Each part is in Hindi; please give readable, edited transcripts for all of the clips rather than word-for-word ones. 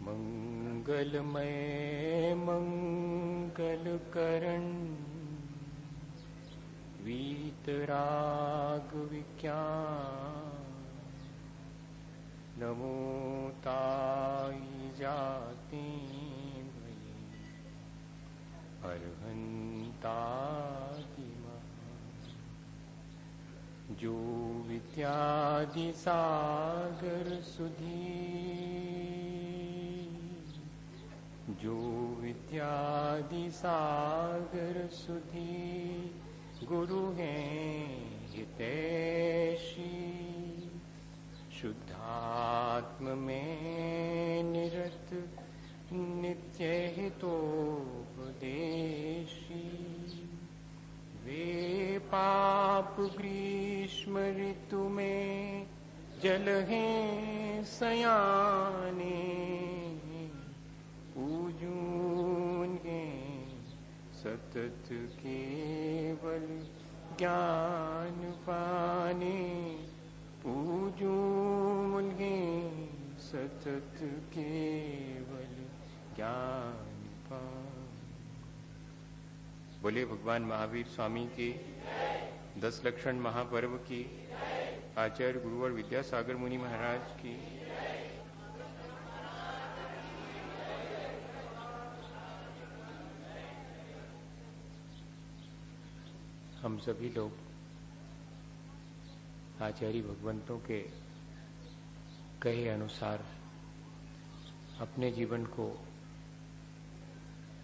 मंगलमय मंगलकरण वीतराग विज्ञान नमो ताई जाति अरहंतादि जो विद्यादि सागर सुधी जो विद्यादि सागर सुधी गुरु हैं हितैषी शुद्धात्म में निरत नित्य हितोपदेशी वे पाप ग्रीष्म ऋतु में जल हैं सयाने पूजूंगे सतत केवल ज्ञान पाने पूजूंगे सतत केवल ज्ञान पाने। बोले भगवान महावीर स्वामी की 10 लक्षण महापर्व की आचार्य गुरु और विद्यासागर मुनि महाराज की। हम सभी लोग आचार्य भगवंतों के कहे अनुसार अपने जीवन को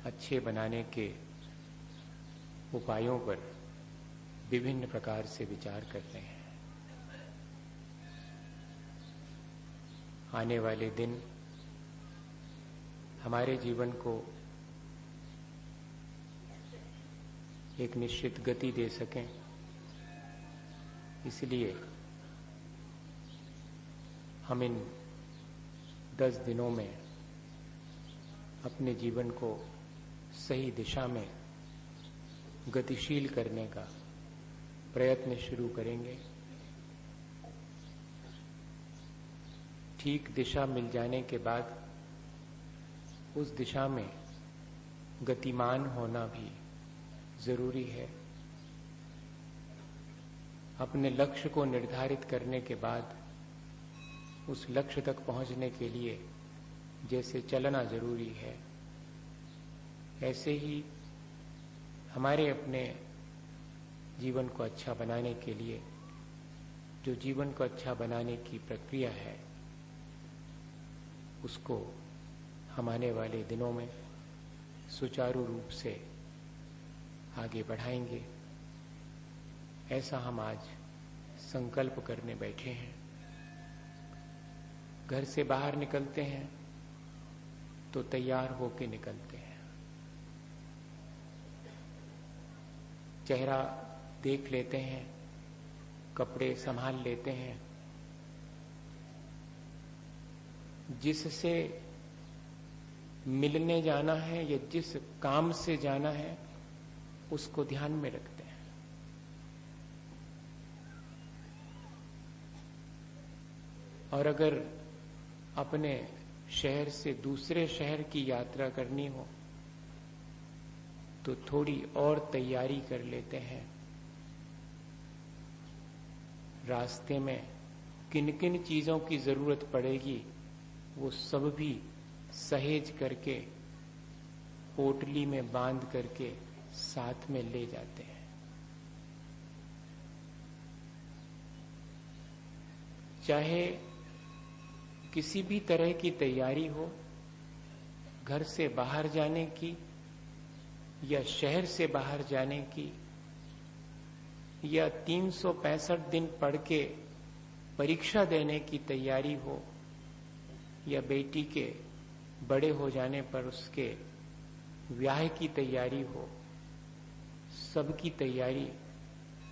अच्छे बनाने के उपायों पर विभिन्न प्रकार से विचार करते हैं। आने वाले दिन हमारे जीवन को एक निश्चित गति दे सकें, इसलिए हम इन 10 दिनों में अपने जीवन को सही दिशा में गतिशील करने का प्रयत्न शुरू करेंगे। ठीक दिशा मिल जाने के बाद उस दिशा में गतिमान होना भी जरूरी है। अपने लक्ष्य को निर्धारित करने के बाद उस लक्ष्य तक पहुंचने के लिए जैसे चलना जरूरी है, ऐसे ही हमारे अपने जीवन को अच्छा बनाने के लिए जो जीवन को अच्छा बनाने की प्रक्रिया है उसको हम आने वाले दिनों में सुचारू रूप से आगे बढ़ाएंगे, ऐसा हम आज संकल्प करने बैठे हैं। घर से बाहर निकलते हैं तो तैयार होके निकलते हैं। चेहरा देख लेते हैं, कपड़े संभाल लेते हैं, जिससे मिलने जाना है या जिस काम से जाना है उसको ध्यान में रखते हैं। और अगर अपने शहर से दूसरे शहर की यात्रा करनी हो तो थोड़ी और तैयारी कर लेते हैं। रास्ते में किन किन चीजों की जरूरत पड़ेगी वो सब भी सहेज करके पोटली में बांध करके साथ में ले जाते हैं। चाहे किसी भी तरह की तैयारी हो, घर से बाहर जाने की या शहर से बाहर जाने की, या 365 दिन पढ़ के परीक्षा देने की तैयारी हो, या बेटी के बड़े हो जाने पर उसके ब्याह की तैयारी हो, सबकी तैयारी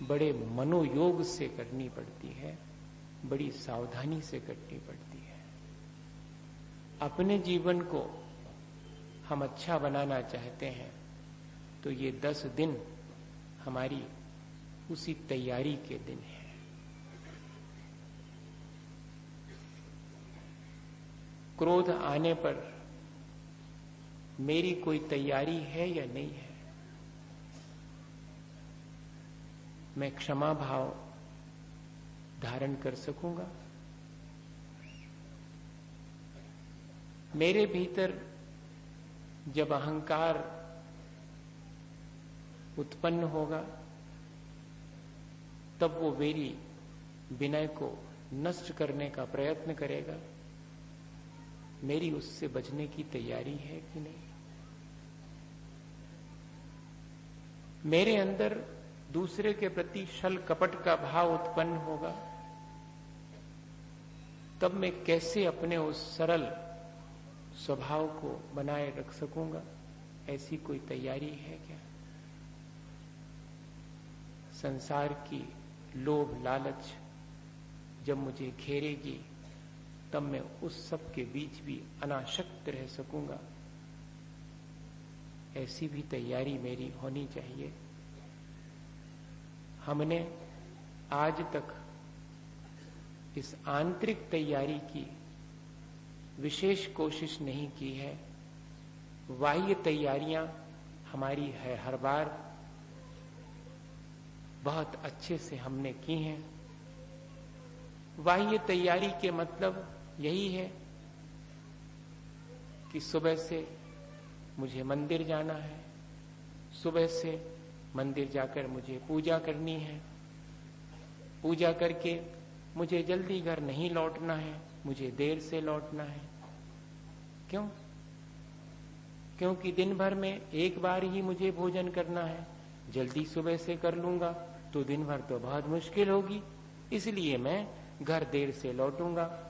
बड़े मनोयोग से करनी पड़ती है, बड़ी सावधानी से करनी पड़ती है। अपने जीवन को हम अच्छा बनाना चाहते हैं तो ये 10 दिन हमारी उसी तैयारी के दिन है। क्रोध आने पर मेरी कोई तैयारी है या नहीं है? मैं क्षमा भाव धारण कर सकूंगा? मेरे भीतर जब अहंकार उत्पन्न होगा तब वो मेरी विनय को नष्ट करने का प्रयत्न करेगा। मेरी उससे बचने की तैयारी है कि नहीं? मेरे अंदर दूसरे के प्रति छल कपट का भाव उत्पन्न होगा तब मैं कैसे अपने उस सरल स्वभाव को बनाए रख सकूंगा? ऐसी कोई तैयारी है क्या? संसार की लोभ लालच जब मुझे घेरेगी तब मैं उस सब के बीच भी अनासक्त रह सकूंगा? ऐसी भी तैयारी मेरी होनी चाहिए। हमने आज तक इस आंतरिक तैयारी की विशेष कोशिश नहीं की है। बाह्य तैयारियां हमारी है, हर बार बहुत अच्छे से हमने की हैं। बाह्य तैयारी के मतलब यही है कि सुबह से मुझे मंदिर जाना है, सुबह से मंदिर जाकर मुझे पूजा करनी है, पूजा करके मुझे जल्दी घर नहीं लौटना है, मुझे देर से लौटना है। क्यों? क्योंकि दिन भर में एक बार ही मुझे भोजन करना है। जल्दी सुबह से कर लूंगा तो दिन भर तो बहुत मुश्किल होगी, इसलिए मैं घर देर से लौटूंगा।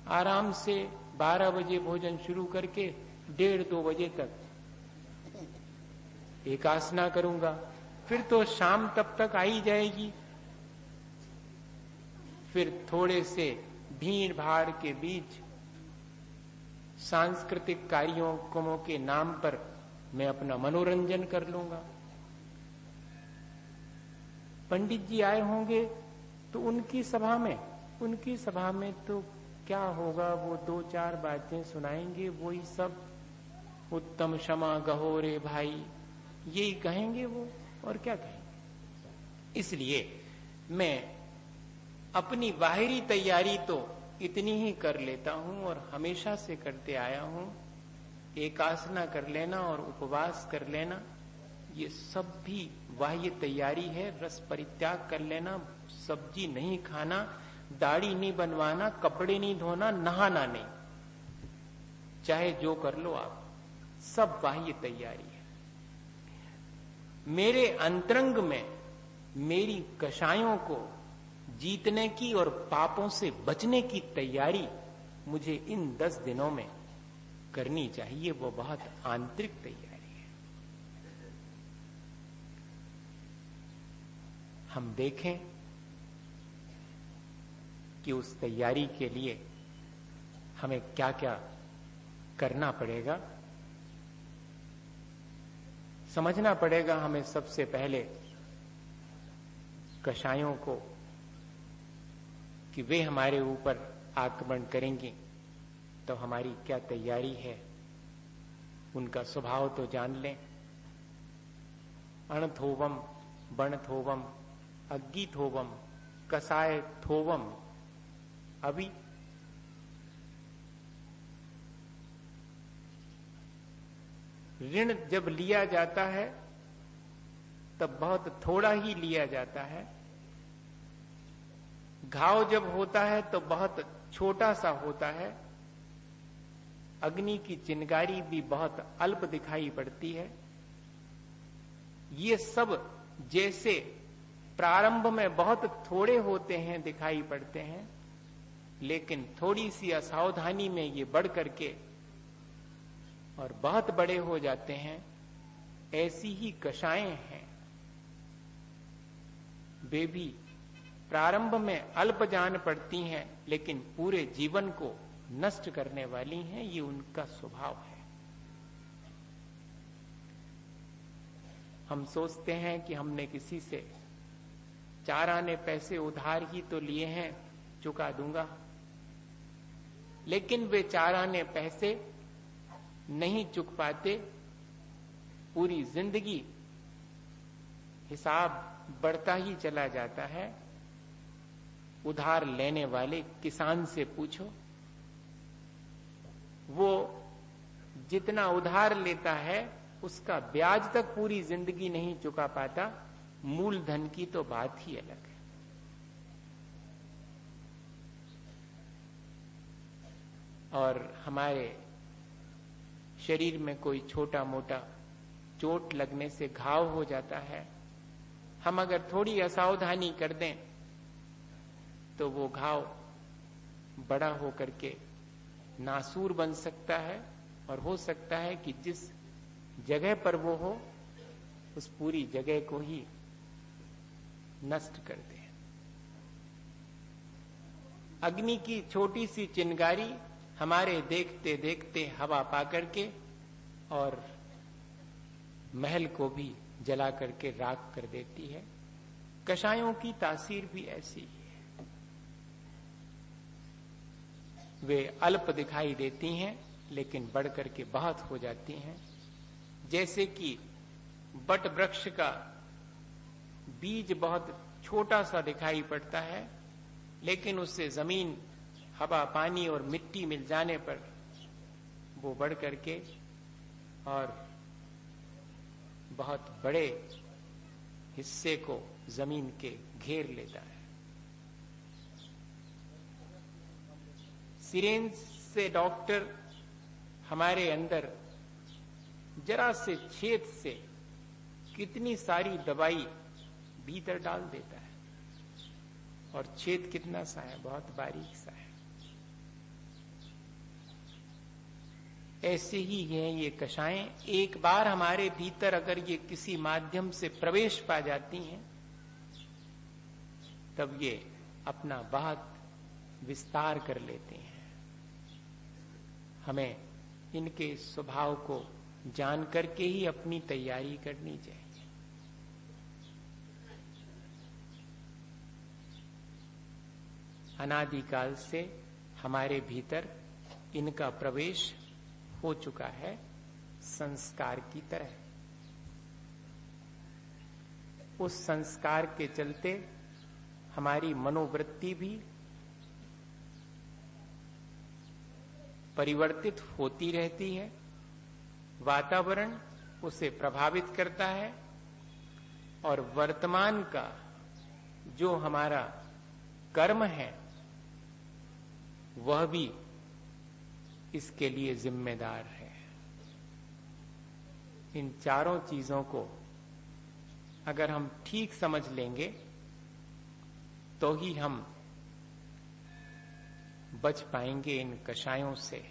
आराम से 12 बजे भोजन शुरू करके 1:30-2 बजे तक एकासना करूंगा, फिर तो शाम तब तक आ ही जाएगी। फिर थोड़े से भीड़ भाड़ के बीच सांस्कृतिक कार्यक्रमों के नाम पर मैं अपना मनोरंजन कर लूंगा। पंडित जी आए होंगे तो उनकी सभा में तो क्या होगा, वो 2-4 बातें सुनाएंगे, वही सब उत्तम क्षमा गहो रे भाई, यही कहेंगे वो, और क्या कहेंगे। इसलिए मैं अपनी बाहरी तैयारी तो इतनी ही कर लेता हूं और हमेशा से करते आया हूं। एकासना कर लेना और उपवास कर लेना, ये सब भी बाह्य तैयारी है। रस परित्याग कर लेना, सब्जी नहीं खाना, दाढ़ी नहीं बनवाना, कपड़े नहीं धोना, नहाना नहीं, चाहे जो कर लो आप, सब बाह्य तैयारी है। मेरे अंतरंग में मेरी कषायों को जीतने की और पापों से बचने की तैयारी मुझे इन 10 दिनों में करनी चाहिए। वो बहुत आंतरिक तैयारी है। हम देखें कि उस तैयारी के लिए हमें क्या क्या करना पड़ेगा। समझना पड़ेगा हमें सबसे पहले कषायों को कि वे हमारे ऊपर आक्रमण करेंगे तो हमारी क्या तैयारी है, उनका स्वभाव तो जान लें। अणथोवम बणथोवम अग्गिथोवम कसाय थोवम। अभी ऋण जब लिया जाता है तब बहुत थोड़ा ही लिया जाता है। घाव जब होता है तो बहुत छोटा सा होता है। अग्नि की चिंगारी भी बहुत अल्प दिखाई पड़ती है। ये सब जैसे प्रारंभ में बहुत थोड़े होते हैं, दिखाई पड़ते हैं, लेकिन थोड़ी सी असावधानी में ये बढ़ करके और बहुत बड़े हो जाते हैं। ऐसी ही कषायें हैं, वे भी प्रारंभ में अल्प जान पड़ती हैं लेकिन पूरे जीवन को नष्ट करने वाली हैं। ये उनका स्वभाव है। हम सोचते हैं कि हमने किसी से 4 आने पैसे उधार ही तो लिए हैं, चुका दूंगा। लेकिन वे 4 आने पैसे नहीं चुक पाते। पूरी जिंदगी हिसाब बढ़ता ही चला जाता है। उधार लेने वाले किसान से पूछो, वो जितना उधार लेता है उसका ब्याज तक पूरी जिंदगी नहीं चुका पाता। मूलधन की तो बात ही अलग है। और हमारे शरीर में कोई छोटा मोटा चोट लगने से घाव हो जाता है, हम अगर थोड़ी असावधानी कर दें तो वो घाव बड़ा होकर के नासूर बन सकता है, और हो सकता है कि जिस जगह पर वो हो उस पूरी जगह को ही नष्ट कर दे। अग्नि की छोटी सी चिंगारी हमारे देखते देखते हवा पा करके और महल को भी जला करके राख कर देती है। कषायों की तासीर भी ऐसी ही है। वे अल्प दिखाई देती हैं लेकिन बढ़ करके बहुत हो जाती हैं। जैसे कि बट वृक्ष का बीज बहुत छोटा सा दिखाई पड़ता है, लेकिन उससे जमीन, हवा, पानी और मिट्टी मिल जाने पर वो बढ़ करके और बहुत बड़े हिस्से को जमीन के घेर लेता है। सिरेंज से डॉक्टर हमारे अंदर जरा से छेद से कितनी सारी दवाई भीतर डाल देता है, और छेद कितना सा है, बहुत बारीक सा है। ऐसे ही है ये कषायें। एक बार हमारे भीतर अगर ये किसी माध्यम से प्रवेश पा जाती हैं तब ये अपना बहुत विस्तार कर लेते हैं। हमें इनके स्वभाव को जान करके ही अपनी तैयारी करनी चाहिए। अनादिकाल से हमारे भीतर इनका प्रवेश हो चुका है, संस्कार की तरह। उस संस्कार के चलते हमारी मनोवृत्ति भी परिवर्तित होती रहती है, वातावरण उसे प्रभावित करता है, और वर्तमान का जो हमारा कर्म है वह भी इसके लिए जिम्मेदार है। इन चारों चीजों को अगर हम ठीक समझ लेंगे तो ही हम बच पाएंगे इन कषायों से।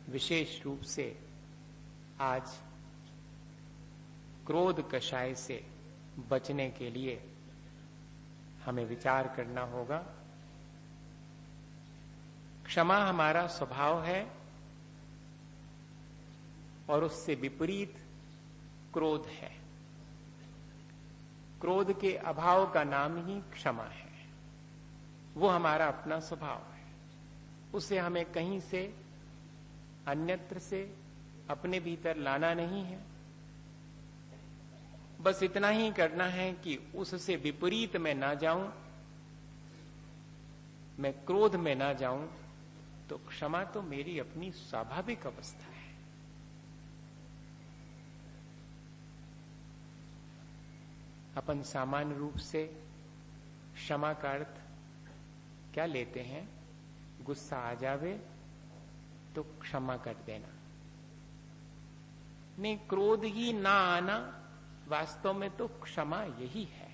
विशेष रूप से आज क्रोध कषाय से बचने के लिए हमें विचार करना होगा। क्षमा हमारा स्वभाव है और उससे विपरीत क्रोध है। क्रोध के अभाव का नाम ही क्षमा है। वो हमारा अपना स्वभाव है, उसे हमें कहीं से, अन्यत्र से अपने भीतर लाना नहीं है। बस इतना ही करना है कि उससे विपरीत मैं ना जाऊं, मैं क्रोध में ना जाऊं, तो क्षमा तो मेरी अपनी स्वाभाविक अवस्था है। अपन सामान्य रूप से क्षमा का अर्थ क्या लेते हैं? गुस्सा आ जावे तो क्षमा कर देना। नहीं, क्रोध ही ना आना, वास्तव में तो क्षमा यही है।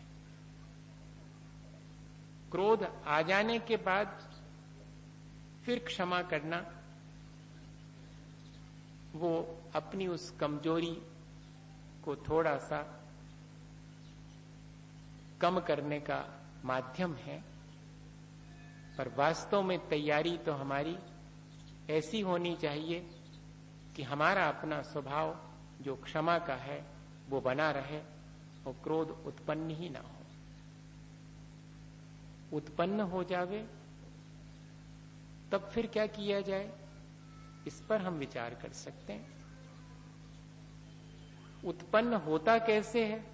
क्रोध आ जाने के बाद फिर क्षमा करना, वो अपनी उस कमजोरी को थोड़ा सा कम करने का माध्यम है। पर वास्तव में तैयारी तो हमारी ऐसी होनी चाहिए कि हमारा अपना स्वभाव जो क्षमा का है वो बना रहे और क्रोध उत्पन्न ही ना हो। उत्पन्न हो जावे तब फिर क्या किया जाए, इस पर हम विचार कर सकते हैं। उत्पन्न होता कैसे है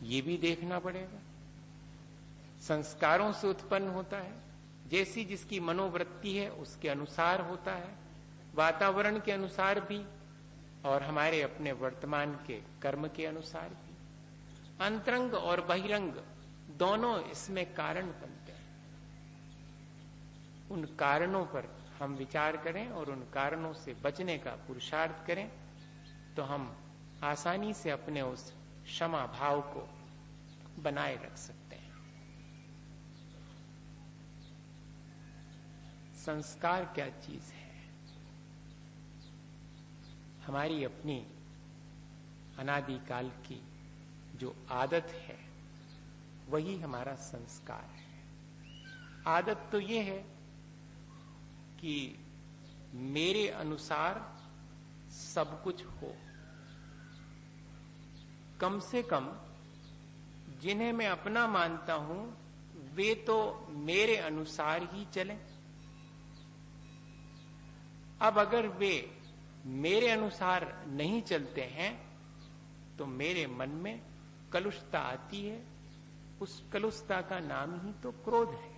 ये भी देखना पड़ेगा। संस्कारों से उत्पन्न होता है, जैसी जिसकी मनोवृत्ति है उसके अनुसार होता है, वातावरण के अनुसार भी और हमारे अपने वर्तमान के कर्म के अनुसार भी। अंतरंग और बहिरंग दोनों इसमें कारण बनते हैं। उन कारणों पर हम विचार करें और उन कारणों से बचने का पुरुषार्थ करें तो हम आसानी से अपने उस क्षमा भाव को बनाए रख सकते हैं। संस्कार क्या चीज है? हमारी अपनी अनादिकाल की जो आदत है वही हमारा संस्कार है। आदत तो ये है कि मेरे अनुसार सब कुछ हो। कम से कम जिन्हें मैं अपना मानता हूं वे तो मेरे अनुसार ही चलें। अब अगर वे मेरे अनुसार नहीं चलते हैं तो मेरे मन में कलुषता आती है। उस कलुषता का नाम ही तो क्रोध है।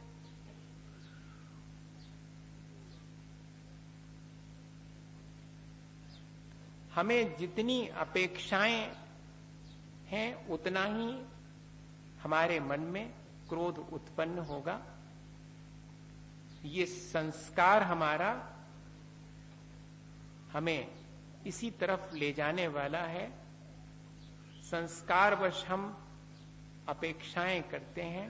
हमें जितनी अपेक्षाएं हैं उतना ही हमारे मन में क्रोध उत्पन्न होगा। ये संस्कार हमारा हमें इसी तरफ ले जाने वाला है। संस्कारवश हम अपेक्षाएं करते हैं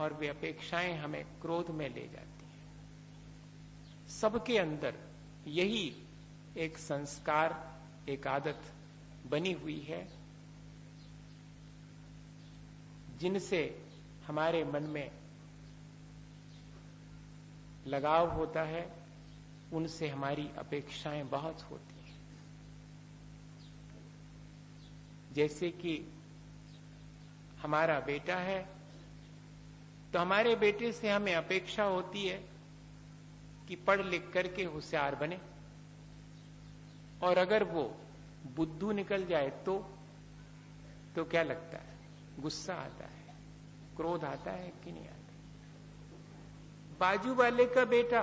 और वे अपेक्षाएं हमें क्रोध में ले जाती हैं। सबके अंदर यही एक संस्कार, एक आदत बनी हुई है जिनसे हमारे मन में लगाव होता है, उनसे हमारी अपेक्षाएं बहुत होती हैं। जैसे कि हमारा बेटा है तो हमारे बेटे से हमें अपेक्षा होती है कि पढ़ लिख करके होशियार बने, और अगर वो बुद्धू निकल जाए तो क्या लगता है? गुस्सा आता है, क्रोध आता है कि नहीं आता? बाजू वाले का बेटा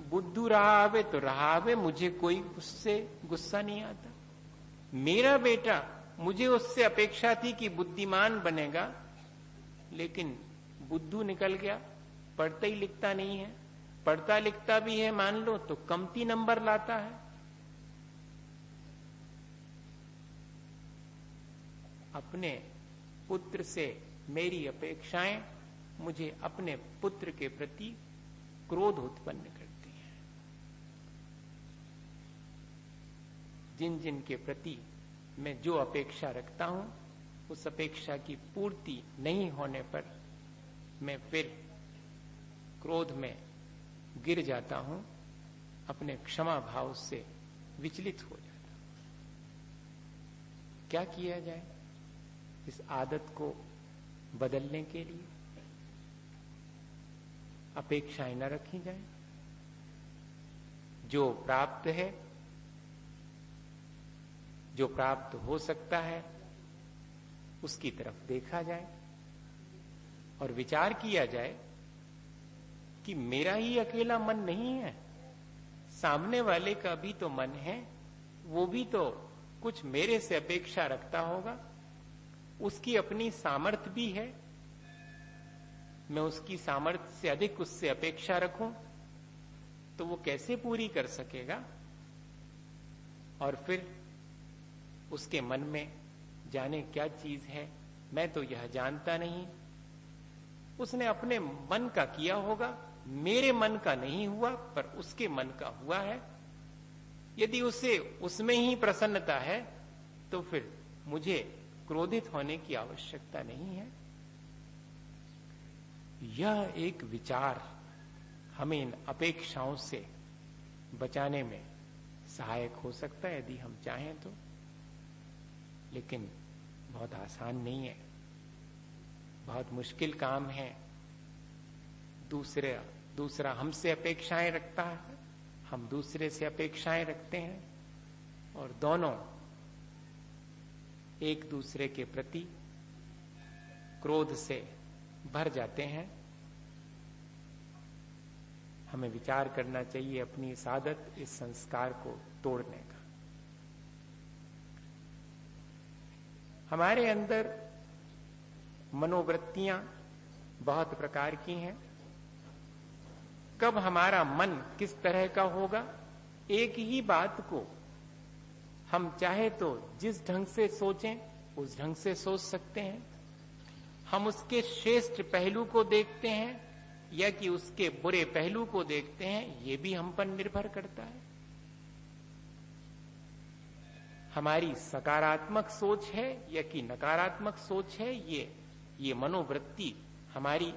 बुद्धू रहा आवे तो रहा आवे, मुझे कोई उससे गुस्सा नहीं आता। मेरा बेटा, मुझे उससे अपेक्षा थी कि बुद्धिमान बनेगा, लेकिन बुद्धू निकल गया, पढ़ता ही लिखता नहीं है। पढ़ता लिखता भी है मान लो तो कमती नंबर लाता है। अपने पुत्र से मेरी अपेक्षाएं मुझे अपने पुत्र के प्रति क्रोध उत्पन्न करती हैं। जिन जिन के प्रति मैं जो अपेक्षा रखता हूं उस अपेक्षा की पूर्ति नहीं होने पर मैं फिर क्रोध में गिर जाता हूं, अपने क्षमा भाव से विचलित हो जाता हूं। क्या किया जाए इस आदत को बदलने के लिए? अपेक्षाएं न रखी जाए। जो प्राप्त है, जो प्राप्त हो सकता है, उसकी तरफ देखा जाए और विचार किया जाए कि मेरा ही अकेला मन नहीं है, सामने वाले का भी तो मन है, वो भी तो कुछ मेरे से अपेक्षा रखता होगा, उसकी अपनी सामर्थ्य भी है, मैं उसकी सामर्थ्य से अधिक उससे अपेक्षा रखूं तो वो कैसे पूरी कर सकेगा? और फिर उसके मन में जाने क्या चीज है, मैं तो यह जानता नहीं। उसने अपने मन का किया होगा, मेरे मन का नहीं हुआ पर उसके मन का हुआ है। यदि उसे उसमें ही प्रसन्नता है तो फिर मुझे क्रोधित होने की आवश्यकता नहीं है। यह एक विचार हमें इन अपेक्षाओं से बचाने में सहायक हो सकता है यदि हम चाहें तो, लेकिन बहुत आसान नहीं है, बहुत मुश्किल काम है। दूसरा हमसे अपेक्षाएं रखता है, हम दूसरे से अपेक्षाएं रखते हैं, और दोनों एक दूसरे के प्रति क्रोध से भर जाते हैं। हमें विचार करना चाहिए अपनी इस आदत, इस संस्कार को तोड़ने का। हमारे अंदर मनोवृत्तियां बहुत प्रकार की हैं। कब हमारा मन किस तरह का होगा, एक ही बात को हम चाहे तो जिस ढंग से सोचें उस ढंग से सोच सकते हैं। हम उसके श्रेष्ठ पहलू को देखते हैं या कि उसके बुरे पहलू को देखते हैं, ये भी हम पर निर्भर करता है। हमारी सकारात्मक सोच है या कि नकारात्मक सोच है, ये मनोवृत्ति हमारी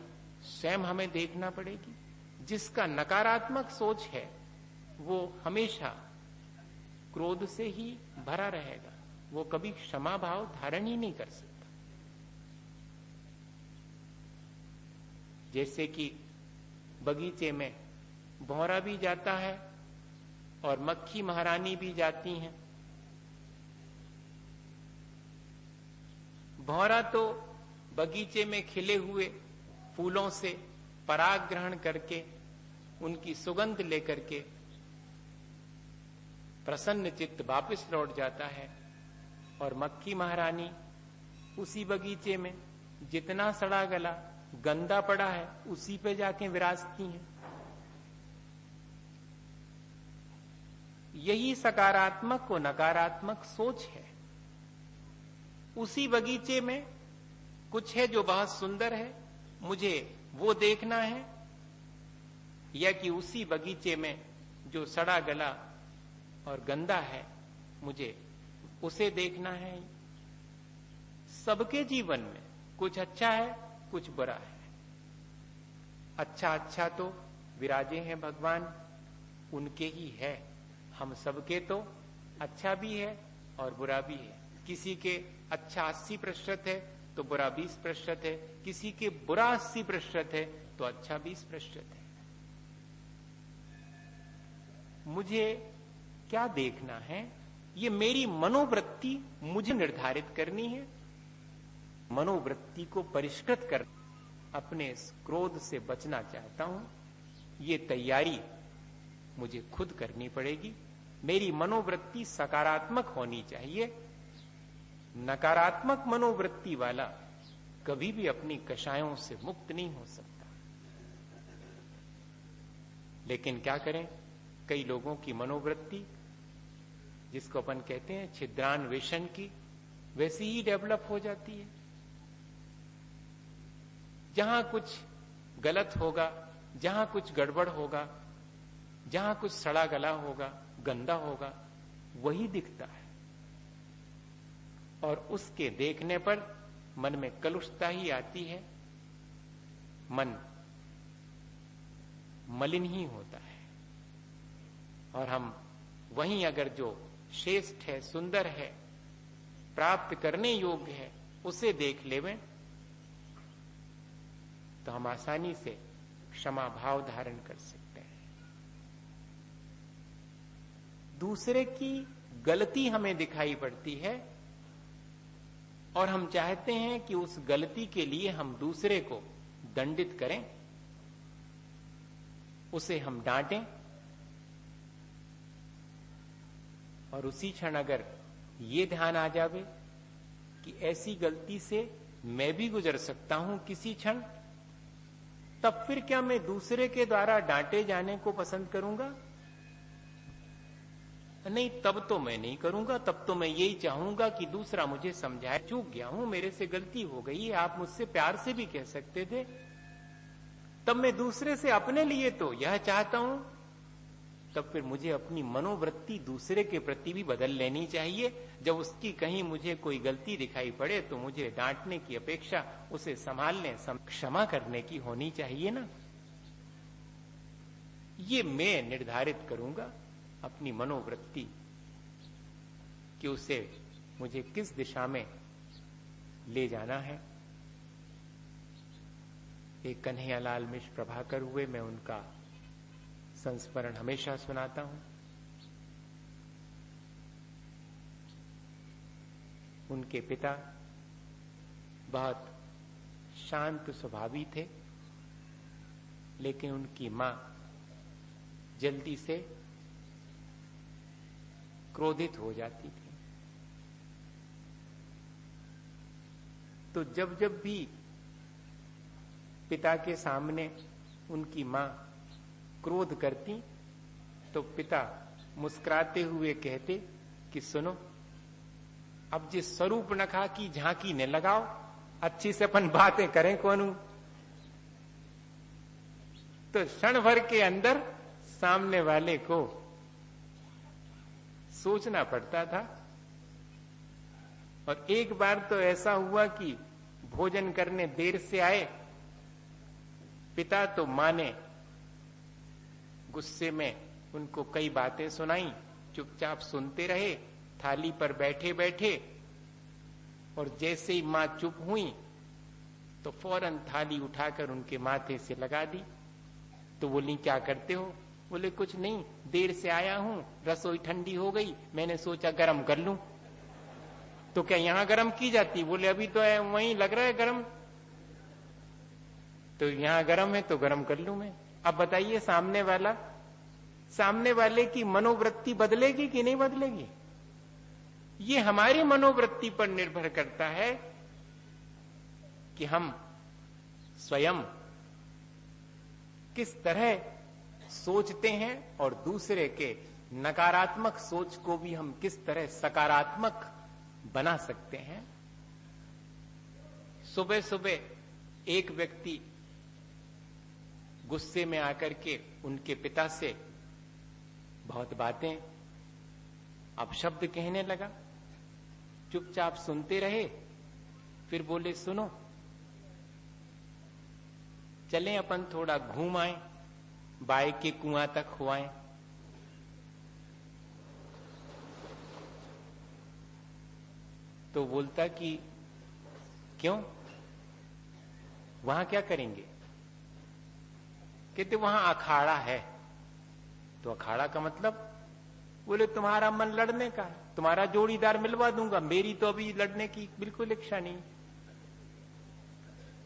स्वयं हमें देखना पड़ेगी। जिसका नकारात्मक सोच है वो हमेशा क्रोध से ही भरा रहेगा, वो कभी क्षमा भाव धारण ही नहीं कर सकता। जैसे कि बगीचे में भौरा भी जाता है और मक्खी महारानी भी जाती हैं। भौरा तो बगीचे में खिले हुए फूलों से पराग ग्रहण करके उनकी सुगंध लेकर के प्रसन्न चित्त वापस लौट जाता है, और मक्खी महारानी उसी बगीचे में जितना सड़ा गला गंदा पड़ा है उसी पे जाके विराजती हैं। यही सकारात्मक और नकारात्मक सोच है। उसी बगीचे में कुछ है जो बहुत सुंदर है, मुझे वो देखना है, या कि उसी बगीचे में जो सड़ा गला और गंदा है मुझे उसे देखना है। सबके जीवन में कुछ अच्छा है कुछ बुरा है। अच्छा अच्छा तो विराजे हैं भगवान, उनके ही है। हम सबके तो अच्छा भी है और बुरा भी है। किसी के अच्छा 80% है तो बुरा 20% है, किसी के बुरा 80% है तो अच्छा 20% है। मुझे क्या देखना है, ये मेरी मनोवृत्ति मुझे निर्धारित करनी है। मनोवृत्ति को परिष्कृत कर अपने इस क्रोध से बचना चाहता हूं, ये तैयारी मुझे खुद करनी पड़ेगी। मेरी मनोवृत्ति सकारात्मक होनी चाहिए। नकारात्मक मनोवृत्ति वाला कभी भी अपनी कषायों से मुक्त नहीं हो सकता। लेकिन क्या करें, कई लोगों की मनोवृत्ति, जिसको अपन कहते हैं छिद्रान्वेषण की, वैसी ही डेवलप हो जाती है। जहां कुछ गलत होगा, जहां कुछ गड़बड़ होगा, जहां कुछ सड़ा गला होगा, गंदा होगा, वही दिखता है। और उसके देखने पर मन में कलुषता ही आती है, मन मलिन ही होता है। और हम वहीं अगर जो श्रेष्ठ है, सुंदर है, प्राप्त करने योग्य है, उसे देख लेवें तो हम आसानी से क्षमा भाव धारण कर सकते हैं। दूसरे की गलती हमें दिखाई पड़ती है और हम चाहते हैं कि उस गलती के लिए हम दूसरे को दंडित करें, उसे हम डांटें, और उसी क्षण अगर ये ध्यान आ जावे कि ऐसी गलती से मैं भी गुजर सकता हूं किसी क्षण, तब फिर क्या मैं दूसरे के द्वारा डांटे जाने को पसंद करूंगा? नहीं, तब तो मैं नहीं करूंगा। तब तो मैं यही चाहूंगा कि दूसरा मुझे समझाए, चूक गया हूं, मेरे से गलती हो गई है, आप मुझसे प्यार से भी कह सकते थे। तब मैं दूसरे से अपने लिए तो यह चाहता हूं, तब फिर मुझे अपनी मनोवृत्ति दूसरे के प्रति भी बदल लेनी चाहिए। जब उसकी कहीं मुझे कोई गलती दिखाई पड़े तो मुझे डांटने की अपेक्षा उसे संभालने, क्षमा करने की होनी चाहिए ना। ये मैं निर्धारित करूंगा अपनी मनोवृत्ति कि उसे मुझे किस दिशा में ले जाना है। एक कन्हैयालाल मिश्र प्रभाकर हुए, मैं उनका संस्मरण हमेशा सुनाता हूं। उनके पिता बहुत शांत स्वभावी थे, लेकिन उनकी मां जल्दी से क्रोधित हो जाती थी। तो जब जब भी पिता के सामने उनकी मां क्रोध करती तो पिता मुस्कुराते हुए कहते कि सुनो, अब जिस स्वरूप नखा की झांकी ने लगाओ, अच्छी से अपन बातें करें कौन। तो क्षण भर के अंदर सामने वाले को सोचना पड़ता था। और एक बार तो ऐसा हुआ कि भोजन करने देर से आए पिता, तो मां ने गुस्से में उनको कई बातें सुनाई, चुपचाप सुनते रहे थाली पर बैठे बैठे। और जैसे ही मां चुप हुई तो फौरन थाली उठाकर उनके माथे से लगा दी। तो बोली क्या करते हो? बोले कुछ नहीं, देर से आया हूं, रसोई ठंडी हो गई, मैंने सोचा गरम कर लूं। तो क्या यहां गरम की जाती? बोले अभी तो है, वहीं लग रहा है गरम, तो यहां गरम है तो गरम कर लूं मैं। अब बताइए सामने वाले की मनोवृत्ति बदलेगी कि नहीं बदलेगी? ये हमारी मनोवृत्ति पर निर्भर करता है कि हम स्वयं किस तरह सोचते हैं और दूसरे के नकारात्मक सोच को भी हम किस तरह सकारात्मक बना सकते हैं। सुबह सुबह एक व्यक्ति गुस्से में आकर के उनके पिता से बहुत बातें अपशब्द कहने लगा। चुपचाप सुनते रहे, फिर बोले सुनो, चलें अपन थोड़ा घूम आए, बाय के कुआं तक हो आए। तो बोलता कि क्यों, वहां क्या करेंगे? कहते वहां अखाड़ा है। तो अखाड़ा का मतलब? बोले तुम्हारा मन लड़ने का है, तुम्हारा जोड़ीदार मिलवा दूंगा, मेरी तो अभी लड़ने की बिल्कुल इच्छा नहीं।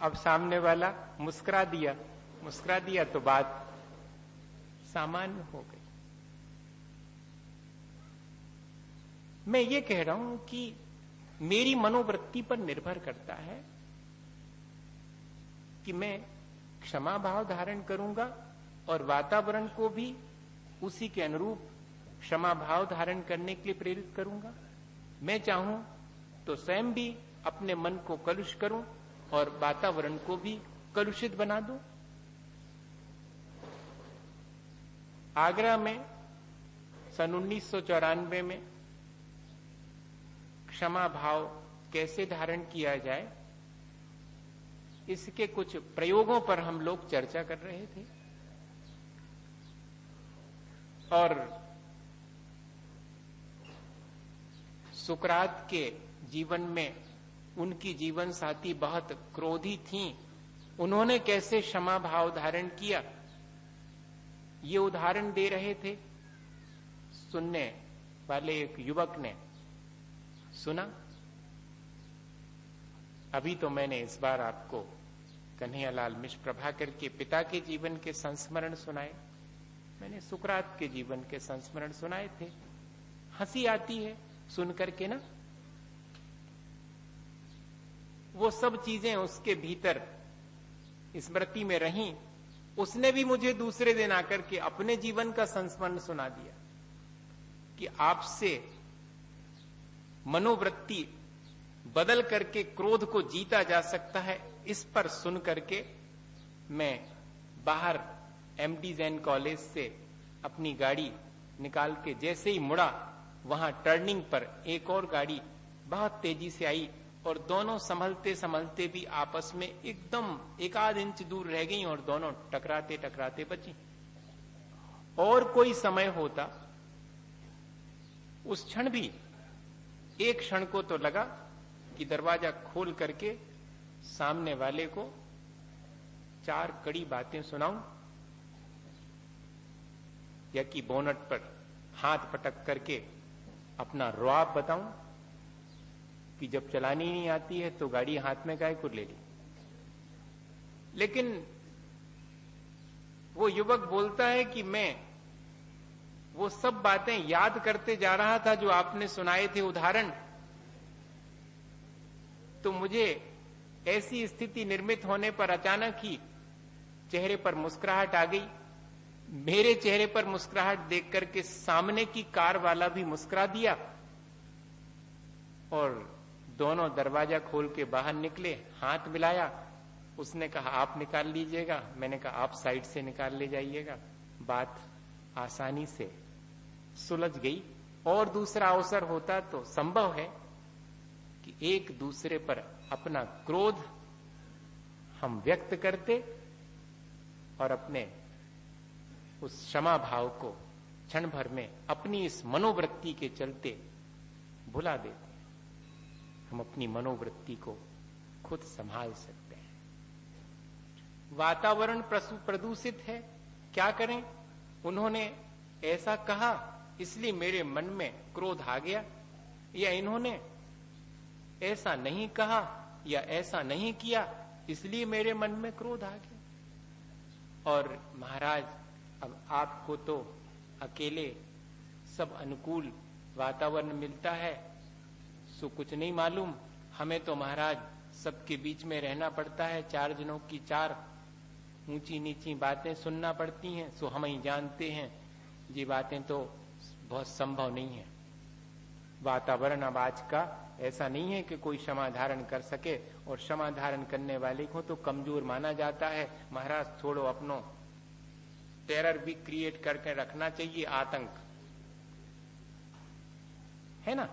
अब सामने वाला मुस्कुरा दिया तो बात सामान्य हो गई। मैं ये कह रहा हूं कि मेरी मनोवृत्ति पर निर्भर करता है कि मैं क्षमा भाव धारण करूंगा और वातावरण को भी उसी के अनुरूप क्षमा भाव धारण करने के लिए प्रेरित करूंगा। मैं चाहूं तो स्वयं भी अपने मन को कलुष करूं और वातावरण को भी कलुषित बना दूं। आगरा में सन 1994 में क्षमा भाव कैसे धारण किया जाए, इसके कुछ प्रयोगों पर हम लोग चर्चा कर रहे थे। और सुकरात के जीवन में उनकी जीवन साथी बहुत क्रोधी थीं। उन्होंने कैसे क्षमा भाव धारण किया, ये उदाहरण दे रहे थे। सुनने वाले एक युवक ने सुना। अभी तो मैंने इस बार आपको कन्हैयालाल मिश्र प्रभाकर के पिता के जीवन के संस्मरण सुनाए, मैंने सुकरात के जीवन के संस्मरण सुनाए थे। हंसी आती है सुन करके ना, वो सब चीजें उसके भीतर स्मृति में रहीं। उसने भी मुझे दूसरे दिन आकर के अपने जीवन का संस्मरण सुना दिया कि आपसे मनोवृत्ति बदल करके क्रोध को जीता जा सकता है। इस पर सुन करके मैं बाहर एमडी जैन कॉलेज से अपनी गाड़ी निकाल के जैसे ही मुड़ा, वहां टर्निंग पर एक और गाड़ी बहुत तेजी से आई और दोनों संभलते संभलते भी आपस में एकदम एक आध इंच दूर रह गई और दोनों टकराते टकराते बची। और कोई समय होता, उस क्षण भी एक क्षण को तो लगा कि दरवाजा खोल करके सामने वाले को 4 कड़ी बातें सुनाऊं, या कि बोनट पर हाथ पटक करके अपना रुआब बताऊं कि जब चलानी नहीं आती है तो गाड़ी हाथ में काहे को ले ली। लेकिन वो युवक बोलता है कि मैं वो सब बातें याद करते जा रहा था जो आपने सुनाए थे उदाहरण, तो मुझे ऐसी स्थिति निर्मित होने पर अचानक ही चेहरे पर मुस्कुराहट आ गई। मेरे चेहरे पर मुस्कुराहट देख करके सामने की कार वाला भी मुस्कुरा दिया और दोनों दरवाजा खोल के बाहर निकले, हाथ मिलाया। उसने कहा आप निकाल लीजिएगा, मैंने कहा आप साइड से निकाल ले जाइएगा। बात आसानी से सुलझ गई। और दूसरा अवसर होता तो संभव है कि एक दूसरे पर अपना क्रोध हम व्यक्त करते और अपने उस क्षमा भाव को क्षण भर में अपनी इस मनोवृत्ति के चलते भुला देते। हम अपनी मनोवृत्ति को खुद संभाल सकते हैं। वातावरण प्रदूषित है, क्या करें? उन्होंने ऐसा कहा इसलिए मेरे मन में क्रोध आ गया, या इन्होंने ऐसा नहीं कहा या ऐसा नहीं किया इसलिए मेरे मन में क्रोध आ गया। और महाराज अब आपको तो अकेले सब अनुकूल वातावरण मिलता है, सो कुछ नहीं मालूम। हमें तो महाराज सबके बीच में रहना पड़ता है, 4 जनों की 4 ऊंची नीची बातें सुनना पड़ती हैं, सो हम ही जानते हैं ये बातें तो बहुत संभव नहीं है। वातावरण अब आज का ऐसा नहीं है कि कोई क्षमा धारण कर सके, और क्षमा धारण करने वाले को तो कमजोर माना जाता है। महाराज छोड़ो, अपनो टेरर भी क्रिएट करके रखना चाहिए, आतंक, है ना।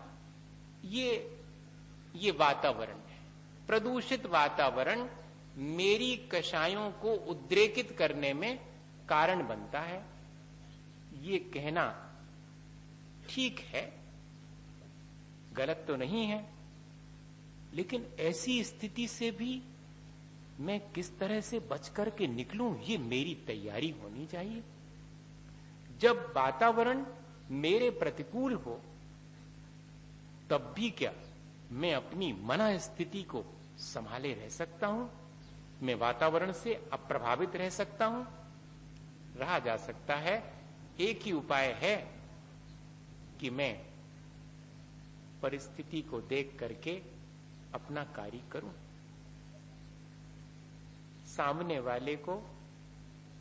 ये वातावरण है। प्रदूषित वातावरण मेरी कषायों को उद्रेकित करने में कारण बनता है। ये कहना ठीक है, गलत तो नहीं है, लेकिन ऐसी स्थिति से भी मैं किस तरह से बचकर के निकलूं, ये मेरी तैयारी होनी चाहिए। जब वातावरण मेरे प्रतिकूल हो तब भी क्या मैं अपनी मन स्थिति को संभाले रह सकता हूं? मैं वातावरण से अप्रभावित रह सकता हूं? रहा जा सकता है। एक ही उपाय है कि मैं परिस्थिति को देख करके अपना कार्य करूं। सामने वाले को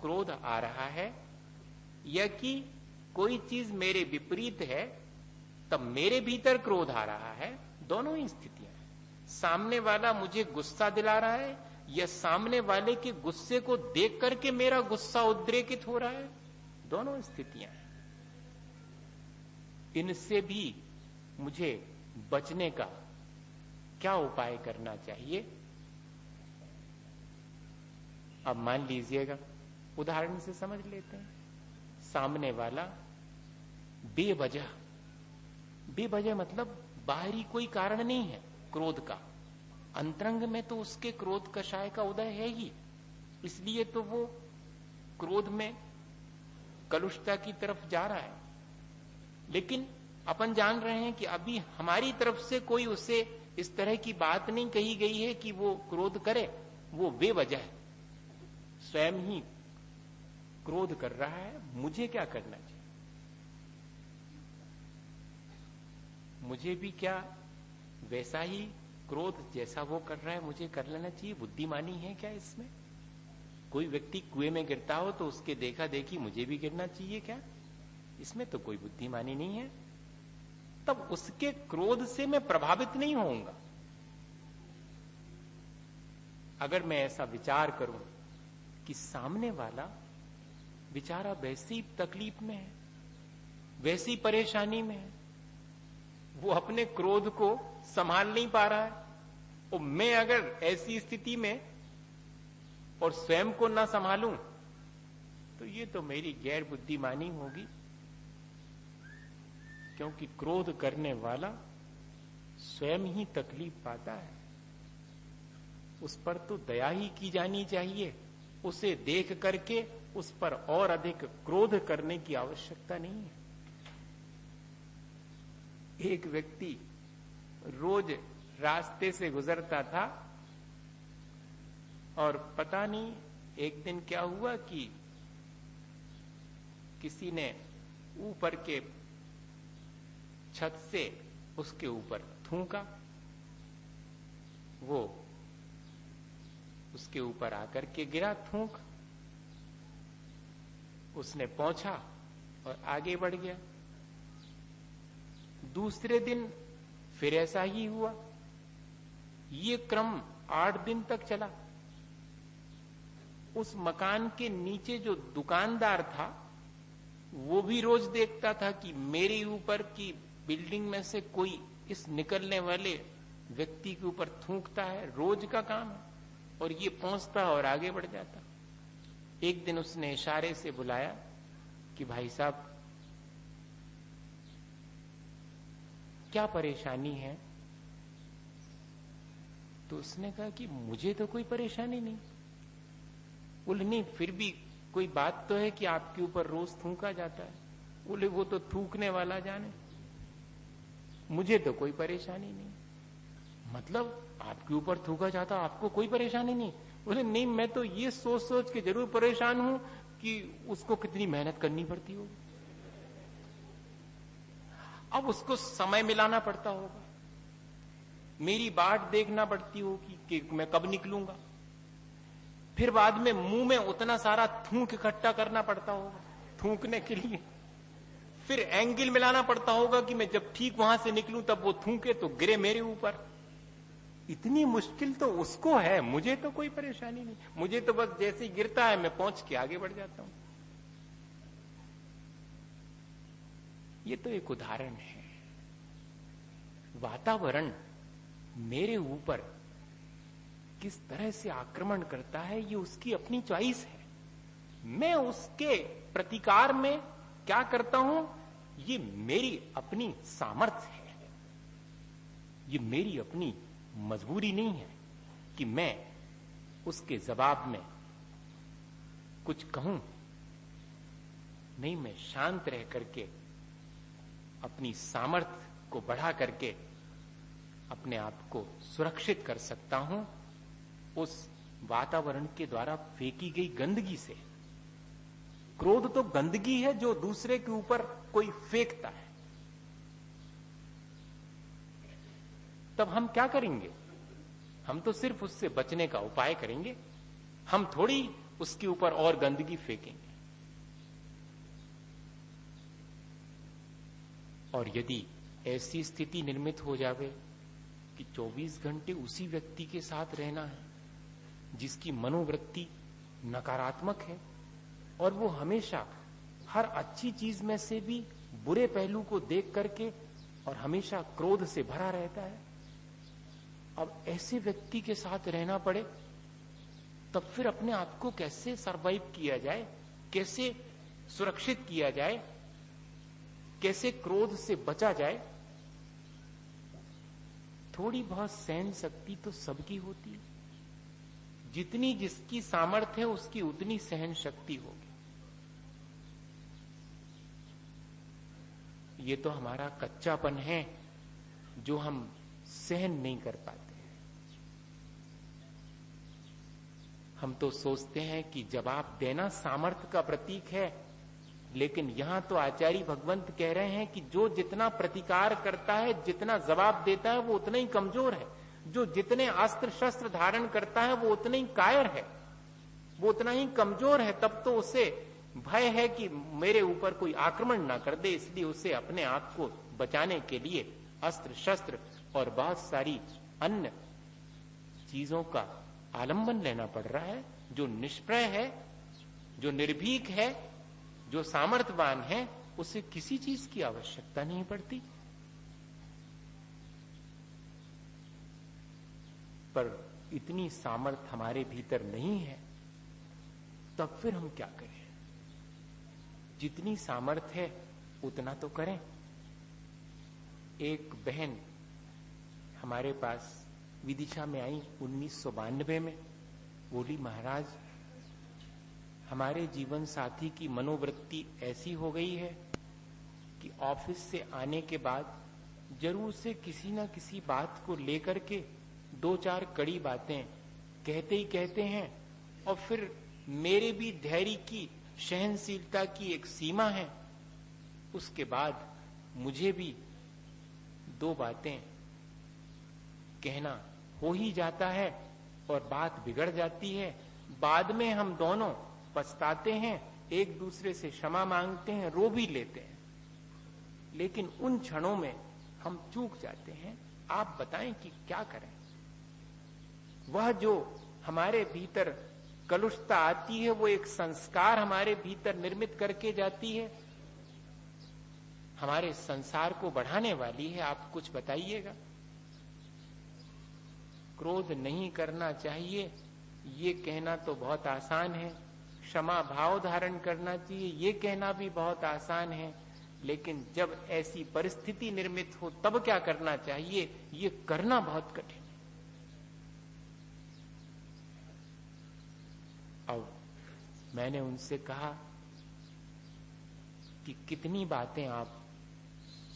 क्रोध आ रहा है या कि कोई चीज मेरे विपरीत है, तब मेरे भीतर क्रोध आ रहा है। दोनों ही स्थितियां हैं। सामने वाला मुझे गुस्सा दिला रहा है या सामने वाले के गुस्से को देख करके मेरा गुस्सा उद्रेकित हो रहा है, दोनों स्थितियां हैं। इनसे भी मुझे बचने का क्या उपाय करना चाहिए? अब मान लीजिएगा, उदाहरण से समझ लेते हैं। सामने वाला बेवजह मतलब बाहरी कोई कारण नहीं है क्रोध का, अंतरंग में तो उसके क्रोध कषाय का उदय है ही, इसलिए तो वो क्रोध में कलुषता की तरफ जा रहा है। लेकिन अपन जान रहे हैं कि अभी हमारी तरफ से कोई उसे इस तरह की बात नहीं कही गई है कि वो क्रोध करे। वो बेवजह स्वयं ही क्रोध कर रहा है। मुझे क्या करना चाहिए? मुझे भी क्या वैसा ही क्रोध जैसा वो कर रहा है मुझे कर लेना चाहिए? बुद्धिमानी है क्या इसमें? कोई व्यक्ति कुएं में गिरता हो तो उसके देखा देखी मुझे भी गिरना चाहिए क्या? इसमें तो कोई बुद्धिमानी नहीं है। तब उसके क्रोध से मैं प्रभावित नहीं होऊंगा। अगर मैं ऐसा विचार करूं कि सामने वाला बेचारा वैसी तकलीफ में है, वैसी परेशानी में है, वो अपने क्रोध को संभाल नहीं पा रहा है, और मैं अगर ऐसी स्थिति में और स्वयं को ना संभालूं तो ये तो मेरी गैर बुद्धिमानी होगी। क्योंकि क्रोध करने वाला स्वयं ही तकलीफ पाता है, उस पर तो दया ही की जानी चाहिए। उसे देख करके उस पर और अधिक क्रोध करने की आवश्यकता नहीं है। एक व्यक्ति रोज रास्ते से गुजरता था और पता नहीं एक दिन क्या हुआ कि किसी ने ऊपर के छत से उसके ऊपर थूका। वो उसके ऊपर आकर के गिरा थूक। उसने पहुंचा और आगे बढ़ गया। दूसरे दिन फिर ऐसा ही हुआ। ये क्रम 8 दिन तक चला। उस मकान के नीचे जो दुकानदार था वो भी रोज देखता था कि मेरे ऊपर की बिल्डिंग में से कोई इस निकलने वाले व्यक्ति के ऊपर थूकता है, रोज का काम है। और ये पहुंचता और आगे बढ़ जाता। एक दिन उसने इशारे से बुलाया कि भाई साहब क्या परेशानी है? तो उसने कहा कि मुझे तो कोई परेशानी नहीं। बोले नहीं, फिर भी कोई बात तो है कि आपके ऊपर रोज थूका जाता है। बोले वो तो थूकने वाला जाने, मुझे तो कोई परेशानी नहीं। मतलब आपके ऊपर थूका जाता, आपको कोई परेशानी नहीं? बोले नहीं, मैं तो ये सोच सोच के जरूर परेशान हूं कि उसको कितनी मेहनत करनी पड़ती होगी। अब उसको समय मिलाना पड़ता होगा, मेरी बाट देखना पड़ती होगी कि मैं कब निकलूंगा। फिर बाद में मुंह में उतना सारा थूक इकट्ठा करना पड़ता होगा थूकने के लिए। फिर एंगल मिलाना पड़ता होगा कि मैं जब ठीक वहां से निकलूं तब वो थूके तो गिरे मेरे ऊपर। इतनी मुश्किल तो उसको है, मुझे तो कोई परेशानी नहीं। मुझे तो बस जैसे ही गिरता है मैं पहुंच के आगे बढ़ जाता हूं। ये तो एक उदाहरण है। वातावरण मेरे ऊपर किस तरह से आक्रमण करता है ये उसकी अपनी चॉइस है। मैं उसके प्रतिकार में क्या करता हूं ये मेरी अपनी सामर्थ्य है। ये मेरी अपनी मजबूरी नहीं है कि मैं उसके जवाब में कुछ कहूं। नहीं, मैं शांत रह करके अपनी सामर्थ्य को बढ़ा करके अपने आप को सुरक्षित कर सकता हूं उस वातावरण के द्वारा फेंकी गई गंदगी से। क्रोध तो गंदगी है जो दूसरे के ऊपर कोई फेंकता है। तब हम क्या करेंगे? हम तो सिर्फ उससे बचने का उपाय करेंगे, हम थोड़ी उसके ऊपर और गंदगी फेंकेंगे। और यदि ऐसी स्थिति निर्मित हो जावे कि 24 घंटे उसी व्यक्ति के साथ रहना है जिसकी मनोवृत्ति नकारात्मक है और वो हमेशा हर अच्छी चीज में से भी बुरे पहलू को देख करके और हमेशा क्रोध से भरा रहता है, अब ऐसे व्यक्ति के साथ रहना पड़े तब फिर अपने आप को कैसे सरवाइव किया जाए, कैसे सुरक्षित किया जाए, कैसे क्रोध से बचा जाए। थोड़ी बहुत सहन शक्ति तो सबकी होती है। जितनी जिसकी सामर्थ्य है उसकी उतनी सहन शक्ति होगी। ये तो हमारा कच्चापन है जो हम सहन नहीं कर पाते। हम तो सोचते हैं कि जवाब देना सामर्थ्य का प्रतीक है, लेकिन यहां तो आचार्य भगवंत कह रहे हैं कि जो जितना प्रतिकार करता है, जितना जवाब देता है, वो उतना ही कमजोर है। जो जितने अस्त्र शस्त्र धारण करता है वो उतना ही कायर है, वो उतना ही कमजोर है। तब तो उसे भय है कि मेरे ऊपर कोई आक्रमण ना कर दे, इसलिए उसे अपने आप को बचाने के लिए अस्त्र शस्त्र और बहुत सारी अन्य चीजों का आलंबन लेना पड़ रहा है। जो निष्प्रय है, जो निर्भीक है, जो सामर्थ्यवान है, उसे किसी चीज की आवश्यकता नहीं पड़ती। पर इतनी सामर्थ्य हमारे भीतर नहीं है, तब फिर हम क्या करें? जितनी सामर्थ्य है उतना तो करें। एक बहन हमारे पास विदिशा में आई 1992 में, बोली महाराज हमारे जीवन साथी की मनोवृत्ति ऐसी हो गई है कि ऑफिस से आने के बाद जरूर से किसी न किसी बात को लेकर के 2-4 कड़ी बातें कहते ही कहते हैं, और फिर मेरे भी धैर्य की, सहनशीलता की एक सीमा है। उसके बाद मुझे भी 2 बातें कहना हो ही जाता है और बात बिगड़ जाती है। बाद में हम दोनों पछताते हैं, एक दूसरे से क्षमा मांगते हैं, रो भी लेते हैं, लेकिन उन क्षणों में हम चूक जाते हैं। आप बताएं कि क्या करें। वह जो हमारे भीतर कलुषता आती है, वो एक संस्कार हमारे भीतर निर्मित करके जाती है, हमारे संसार को बढ़ाने वाली है। आप कुछ बताइएगा। क्रोध नहीं करना चाहिए ये कहना तो बहुत आसान है, क्षमा भाव धारण करना चाहिए ये कहना भी बहुत आसान है, लेकिन जब ऐसी परिस्थिति निर्मित हो तब क्या करना चाहिए ये करना बहुत कठिन है। अब मैंने उनसे कहा कि कितनी बातें आप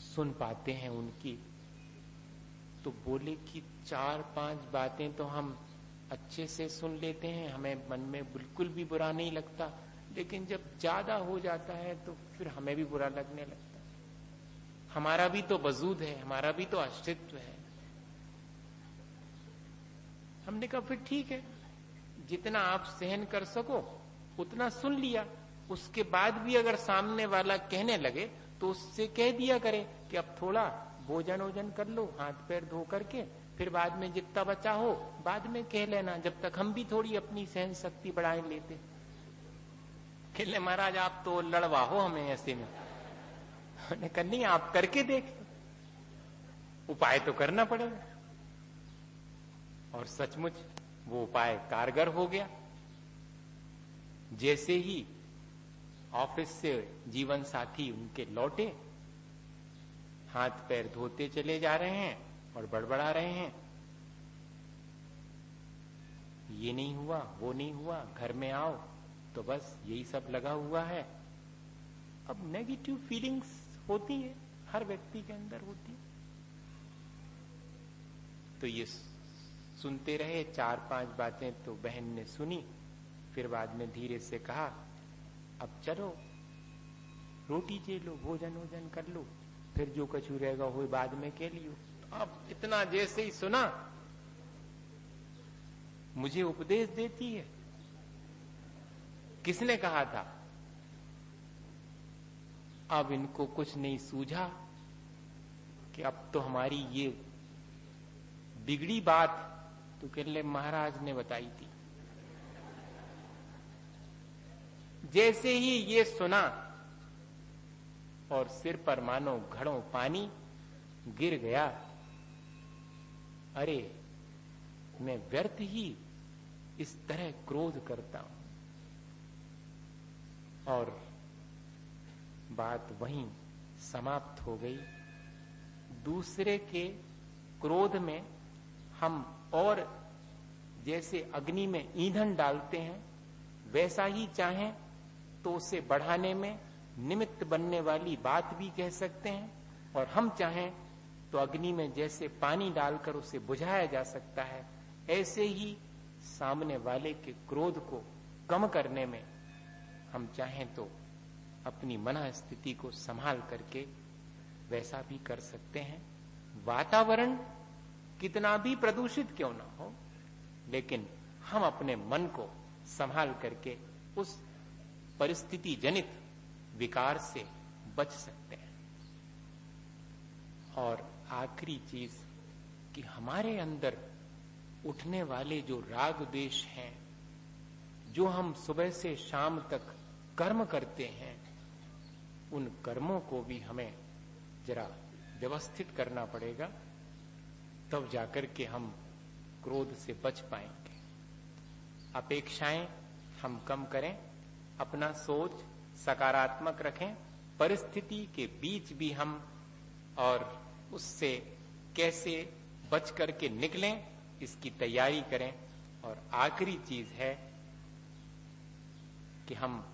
सुन पाते हैं उनकी, तो बोले कि 4-5 बातें तो हम अच्छे से सुन लेते हैं, हमें मन में बिल्कुल भी बुरा नहीं लगता, लेकिन जब ज्यादा हो जाता है तो फिर हमें भी बुरा लगने लगता है। हमारा भी तो वजूद है, हमारा भी तो अस्तित्व है। हमने कहा फिर ठीक है, जितना आप सहन कर सको उतना सुन लिया। उसके बाद भी अगर सामने वाला कहने लगे तो उससे कह दिया करे कि अब थोड़ा भोजन वोजन कर लो, हाथ पैर धो करके, फिर बाद में जितना बचा हो बाद में कह लेना, जब तक हम भी थोड़ी अपनी सहन शक्ति बढ़ाए लेते। कहले महाराज आप तो लड़वा हो हमें ऐसे में। मैंने कहा नहीं, आप करके देख, उपाय तो करना पड़ेगा। और सचमुच वो उपाय कारगर हो गया। जैसे ही ऑफिस से जीवन साथी उनके लौटे, हाथ पैर धोते चले जा रहे हैं और बड़बड़ा रहे हैं, ये नहीं हुआ वो नहीं हुआ, घर में आओ तो बस यही सब लगा हुआ है। अब नेगेटिव फीलिंग्स होती है, हर व्यक्ति के अंदर होती है। तो ये सुनते रहे, 4-5 बातें तो बहन ने सुनी, फिर बाद में धीरे से कहा अब चलो रोटी चे लो, भोजन वोजन कर लो, फिर जो कछु रहेगा वो बाद में कह लियो। अब इतना जैसे ही सुना मुझे उपदेश देती है। किसने कहा था? अब इनको कुछ नहीं सूझा कि अब तो हमारी ये बिगड़ी बात तो कहले महाराज ने बताई थी। जैसे ही ये सुना और सिर पर मानो घड़ों पानी गिर गया। अरे मैं व्यर्थ ही इस तरह क्रोध करता हूं। और बात वहीं समाप्त हो गई। दूसरे के क्रोध में हम और जैसे अग्नि में ईंधन डालते हैं, वैसा ही चाहें तो उसे बढ़ाने में निमित्त बनने वाली बात भी कह सकते हैं, और हम चाहें तो अग्नि में जैसे पानी डालकर उसे बुझाया जा सकता है, ऐसे ही सामने वाले के क्रोध को कम करने में हम चाहें तो अपनी मन स्थिति को संभाल करके वैसा भी कर सकते हैं। वातावरण कितना भी प्रदूषित क्यों ना हो, लेकिन हम अपने मन को संभाल करके उस परिस्थिति जनित विकार से बच सकते हैं। और आखिरी चीज कि हमारे अंदर उठने वाले जो राग द्वेष हैं, जो हम सुबह से शाम तक कर्म करते हैं, उन कर्मों को भी हमें जरा व्यवस्थित करना पड़ेगा, तब जाकर के हम क्रोध से बच पाएंगे। अपेक्षाएं हम कम करें, अपना सोच सकारात्मक रखें, परिस्थिति के बीच भी हम और उससे कैसे बच करके निकलें इसकी तैयारी करें। और आखिरी चीज है कि हम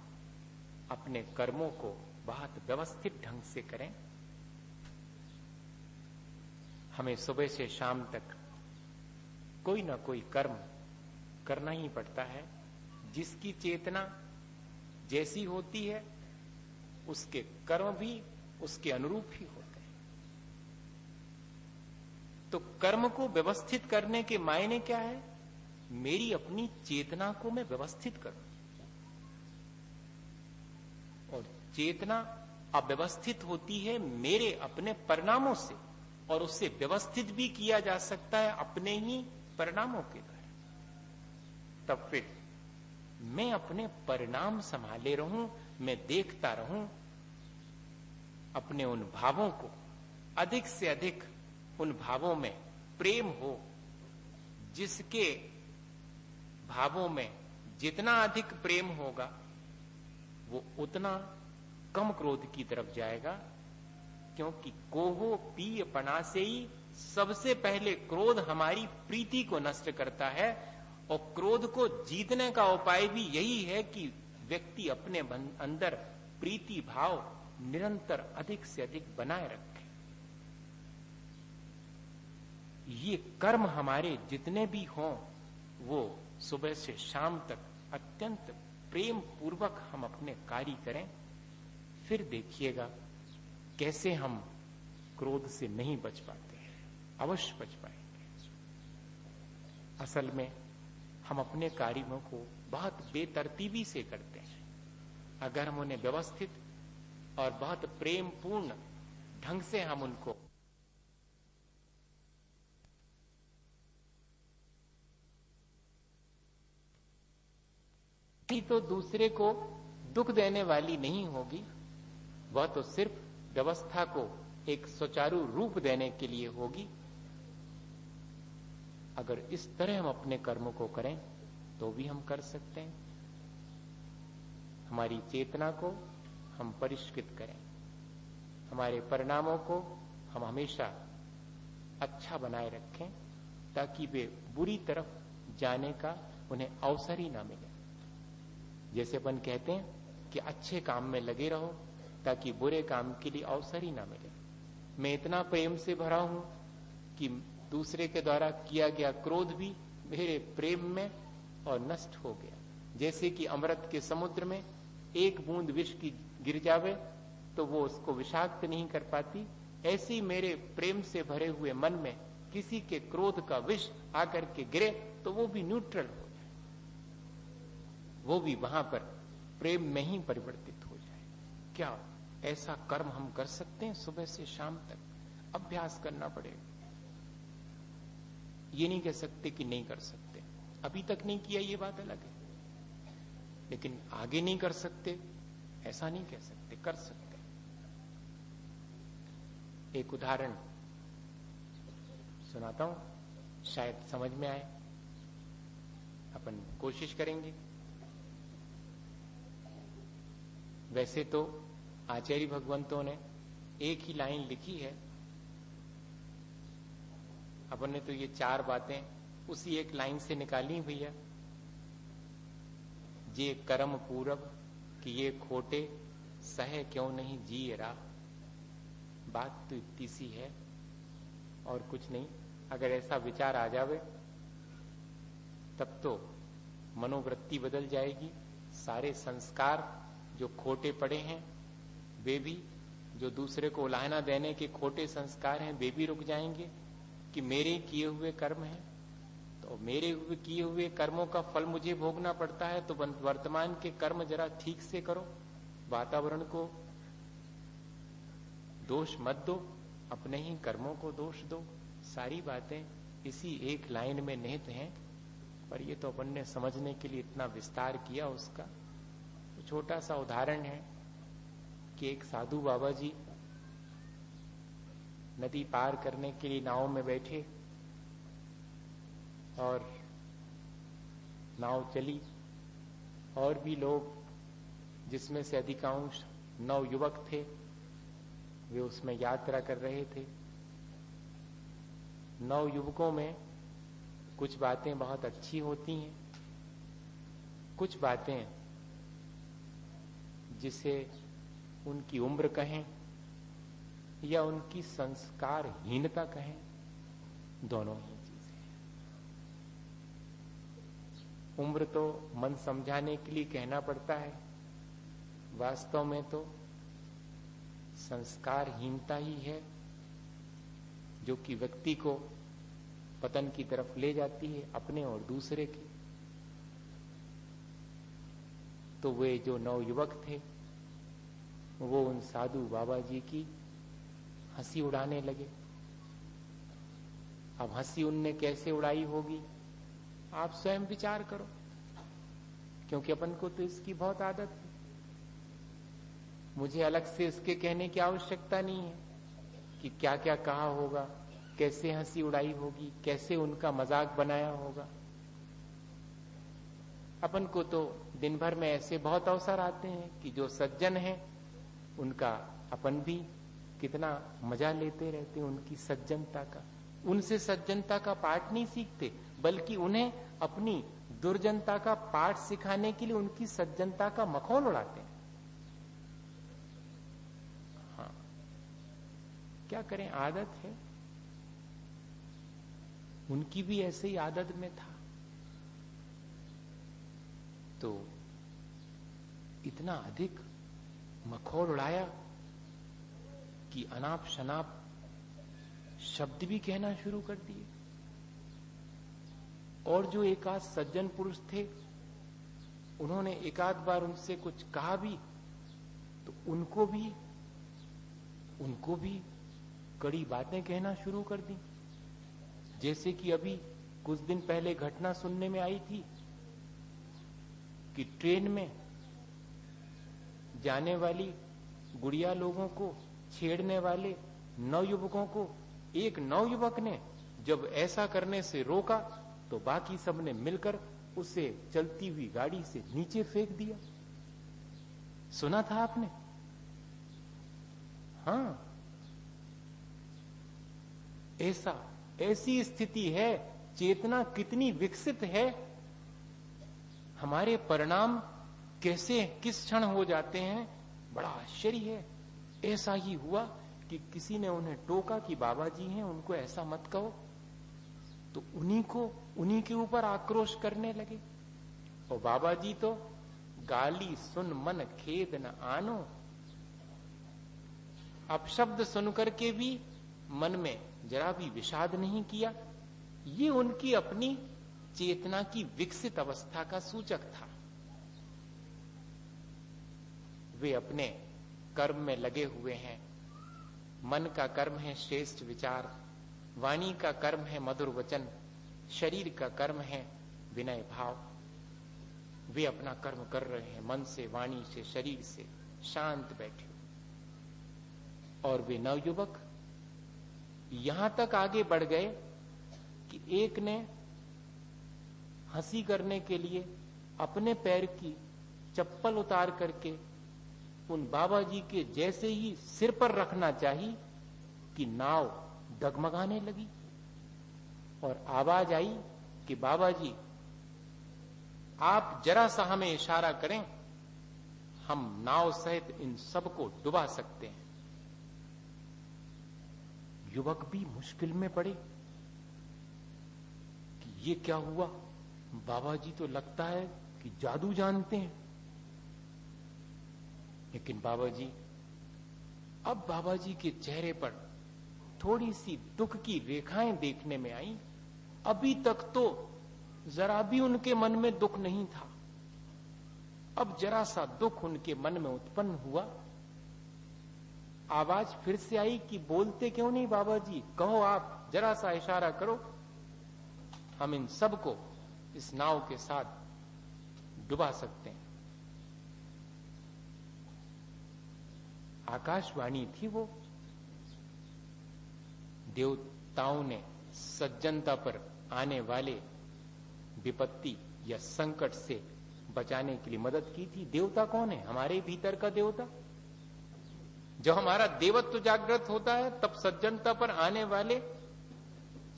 अपने कर्मों को बहुत व्यवस्थित ढंग से करें। हमें सुबह से शाम तक कोई ना कोई कर्म करना ही पड़ता है। जिसकी चेतना जैसी होती है उसके कर्म भी उसके अनुरूप ही होते हैं। तो कर्म को व्यवस्थित करने के मायने क्या है? मेरी अपनी चेतना को मैं व्यवस्थित करूं। और चेतना अव्यवस्थित होती है मेरे अपने परिणामों से, और उससे व्यवस्थित भी किया जा सकता है अपने ही परिणामों के द्वारा। तब फिर मैं अपने परिणाम संभाले रहूं, मैं देखता रहूं, अपने उन भावों को अधिक से अधिक, उन भावों में प्रेम हो। जिसके भावों में जितना अधिक प्रेम होगा वो उतना कम क्रोध की तरफ जाएगा। क्योंकि कोहो पीय पना से ही सबसे पहले क्रोध हमारी प्रीति को नष्ट करता है। और क्रोध को जीतने का उपाय भी यही है कि व्यक्ति अपने अंदर प्रीति भाव निरंतर अधिक से अधिक बनाए रखे। ये कर्म हमारे जितने भी हों वो सुबह से शाम तक अत्यंत प्रेम पूर्वक हम अपने कार्य करें। फिर देखिएगा कैसे हम क्रोध से नहीं बच पाते हैं। अवश्य बच पाएंगे। असल में हम अपने कार्यों को बहुत बेतरतीबी से करते हैं। अगर हम उन्हें व्यवस्थित और बहुत प्रेम पूर्ण ढंग से हम उनको तो दूसरे को दुख देने वाली नहीं होगी, वह तो सिर्फ व्यवस्था को एक सुचारू रूप देने के लिए होगी। अगर इस तरह हम अपने कर्मों को करें तो भी हम कर सकते हैं। हमारी चेतना को हम परिष्कृत करें, हमारे परिणामों को हम हमेशा अच्छा बनाए रखें, ताकि वे बुरी तरफ जाने का उन्हें अवसर ही ना मिले। जैसे अपन कहते हैं कि अच्छे काम में लगे रहो ताकि बुरे काम के लिए अवसर ही ना मिले। मैं इतना प्रेम से भरा हूं कि दूसरे के द्वारा किया गया क्रोध भी मेरे प्रेम में और नष्ट हो गया। जैसे कि अमृत के समुद्र में एक बूंद विष की गिर जावे तो वो उसको विषाक्त नहीं कर पाती, ऐसे ही मेरे प्रेम से भरे हुए मन में किसी के क्रोध का विष आकर के गिरे तो वो भी न्यूट्रल हो जाए, वो भी वहां पर प्रेम में ही परिवर्तित हो जाए। क्या ऐसा कर्म हम कर सकते हैं? सुबह से शाम तक अभ्यास करना पड़ेगा। ये नहीं कह सकते कि नहीं कर सकते, अभी तक नहीं किया ये बात अलग है, लेकिन आगे नहीं कर सकते ऐसा नहीं कह सकते, कर सकते। एक उदाहरण सुनाता हूं, शायद समझ में आए, अपन कोशिश करेंगे। वैसे तो आचार्य भगवंतों ने एक ही लाइन लिखी है, अपन ने तो ये 4 बातें उसी एक लाइन से निकाली भैया। जे कर्म पूरब कि ये खोटे सहे क्यों नहीं जिए रा। बात तो इतनी सी है और कुछ नहीं। अगर ऐसा विचार आ जावे तब तो मनोवृत्ति बदल जाएगी। सारे संस्कार जो खोटे पड़े हैं वे भी, जो दूसरे को उलाहना देने के खोटे संस्कार हैं वे भी रुक जाएंगे कि मेरे किए हुए कर्म हैं, तो मेरे हुए किए हुए कर्मों का फल मुझे भोगना पड़ता है, तो वर्तमान के कर्म जरा ठीक से करो, वातावरण को दोष मत दो, अपने ही कर्मों को दोष दो। सारी बातें इसी एक लाइन में निहित हैं, पर ये तो अपन ने समझने के लिए इतना विस्तार किया उसका। तो छोटा सा उदाहरण है कि एक साधु बाबा जी नदी पार करने के लिए नाव में बैठे और नाव चली, और भी लोग जिसमें से अधिकांश नवयुवक थे वे उसमें यात्रा कर रहे थे। नवयुवकों में कुछ बातें बहुत अच्छी होती हैं, कुछ बातें जिसे उनकी उम्र कहें या उनकी संस्कारहीनता कहें, दोनों ही चीजें हैं। उम्र तो मन समझाने के लिए कहना पड़ता है, वास्तव में तो संस्कारहीनता ही है जो कि व्यक्ति को पतन की तरफ ले जाती है, अपने और दूसरे की। तो वे जो नवयुवक थे वो उन साधु बाबा जी की हंसी उड़ाने लगे। अब हंसी उनने कैसे उड़ाई होगी आप स्वयं विचार करो, क्योंकि अपन को तो इसकी बहुत आदत है। मुझे अलग से इसके कहने की आवश्यकता नहीं है कि क्या क्या कहा होगा, कैसे हंसी उड़ाई होगी, कैसे उनका मजाक बनाया होगा। अपन को तो दिन भर में ऐसे बहुत अवसर आते हैं कि जो सज्जन हैं उनका अपन भी कितना मजा लेते रहते हैं, उनकी सज्जनता का। उनसे सज्जनता का पाठ नहीं सीखते, बल्कि उन्हें अपनी दुर्जनता का पाठ सिखाने के लिए उनकी सज्जनता का मखौल उड़ाते हैं। हाँ, क्या करें, आदत है। उनकी भी ऐसे ही आदत में था। तो इतना अधिक मखौल उड़ाया कि अनाप शनाप शब्द भी कहना शुरू कर दिए। और जो एक आध सज्जन पुरुष थे, उन्होंने एक आध बार उनसे कुछ कहा भी तो उनको भी कड़ी बातें कहना शुरू कर दी। जैसे कि अभी कुछ दिन पहले घटना सुनने में आई थी कि ट्रेन में जाने वाली गुड़िया लोगों को छेड़ने वाले नवयुवकों को एक नवयुवक ने जब ऐसा करने से रोका तो बाकी सबने मिलकर उसे चलती हुई गाड़ी से नीचे फेंक दिया। सुना था आपने? हाँ, ऐसी स्थिति है। चेतना कितनी विकसित है, हमारे परिणाम कैसे किस क्षण हो जाते हैं, बड़ा आश्चर्य है। ऐसा ही हुआ कि किसी ने उन्हें टोका कि बाबा जी हैं, उनको ऐसा मत कहो, तो उन्हीं के ऊपर आक्रोश करने लगे। और बाबा जी तो गाली सुन मन खेद न आनो, अपशब्द सुनकर के भी मन में जरा भी विषाद नहीं किया। ये उनकी अपनी चेतना की विकसित अवस्था का सूचक था। वे अपने कर्म में लगे हुए हैं। मन का कर्म है श्रेष्ठ विचार, वाणी का कर्म है मधुर वचन, शरीर का कर्म है विनय भाव। वे अपना कर्म कर रहे हैं मन से, वाणी से, शरीर से, शांत बैठे। और वे नवयुवक यहां तक आगे बढ़ गए कि एक ने हंसी करने के लिए अपने पैर की चप्पल उतार करके उन बाबा जी के जैसे ही सिर पर रखना चाहिए कि नाव डगमगाने लगी और आवाज आई कि बाबा जी आप जरा सा हमें इशारा करें, हम नाव सहित इन सबको डुबा सकते हैं। युवक भी मुश्किल में पड़े कि ये क्या हुआ, बाबा जी तो लगता है कि जादू जानते हैं। लेकिन बाबा जी के चेहरे पर थोड़ी सी दुख की रेखाएं देखने में आई। अभी तक तो जरा भी उनके मन में दुख नहीं था, अब जरा सा दुख उनके मन में उत्पन्न हुआ। आवाज फिर से आई कि बोलते क्यों नहीं बाबा जी, कहो, आप जरा सा इशारा करो, हम इन सबको इस नाव के साथ डुबा सकते हैं। आकाशवाणी थी वो। देवताओं ने सज्जनता पर आने वाले विपत्ति या संकट से बचाने के लिए मदद की थी। देवता कौन है? हमारे भीतर का देवता। जब हमारा देवत्व जागृत होता है तब सज्जनता पर आने वाले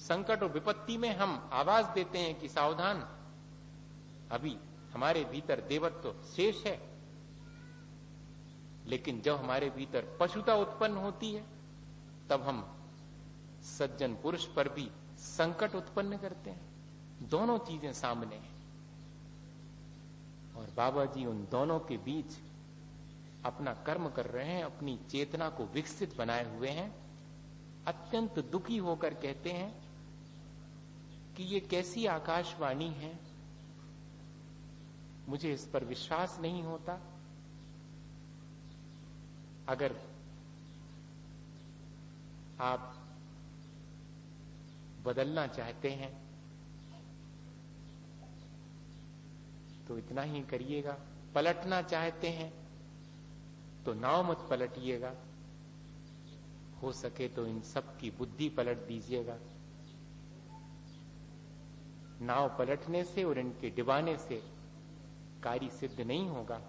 संकट और विपत्ति में हम आवाज देते हैं कि सावधान, अभी हमारे भीतर देवत्व शेष है। लेकिन जब हमारे भीतर पशुता उत्पन्न होती है तब हम सज्जन पुरुष पर भी संकट उत्पन्न करते हैं। दोनों चीजें सामने हैं और बाबा जी उन दोनों के बीच अपना कर्म कर रहे हैं, अपनी चेतना को विकसित बनाए हुए हैं। अत्यंत दुखी होकर कहते हैं कि ये कैसी आकाशवाणी है, मुझे इस पर विश्वास नहीं होता। अगर आप बदलना चाहते हैं तो इतना ही करिएगा, पलटना चाहते हैं तो नाव मत पलटिएगा, हो सके तो इन सब की बुद्धि पलट दीजिएगा। नाव पलटने से और इनके डिबाने से कार्य सिद्ध नहीं होगा।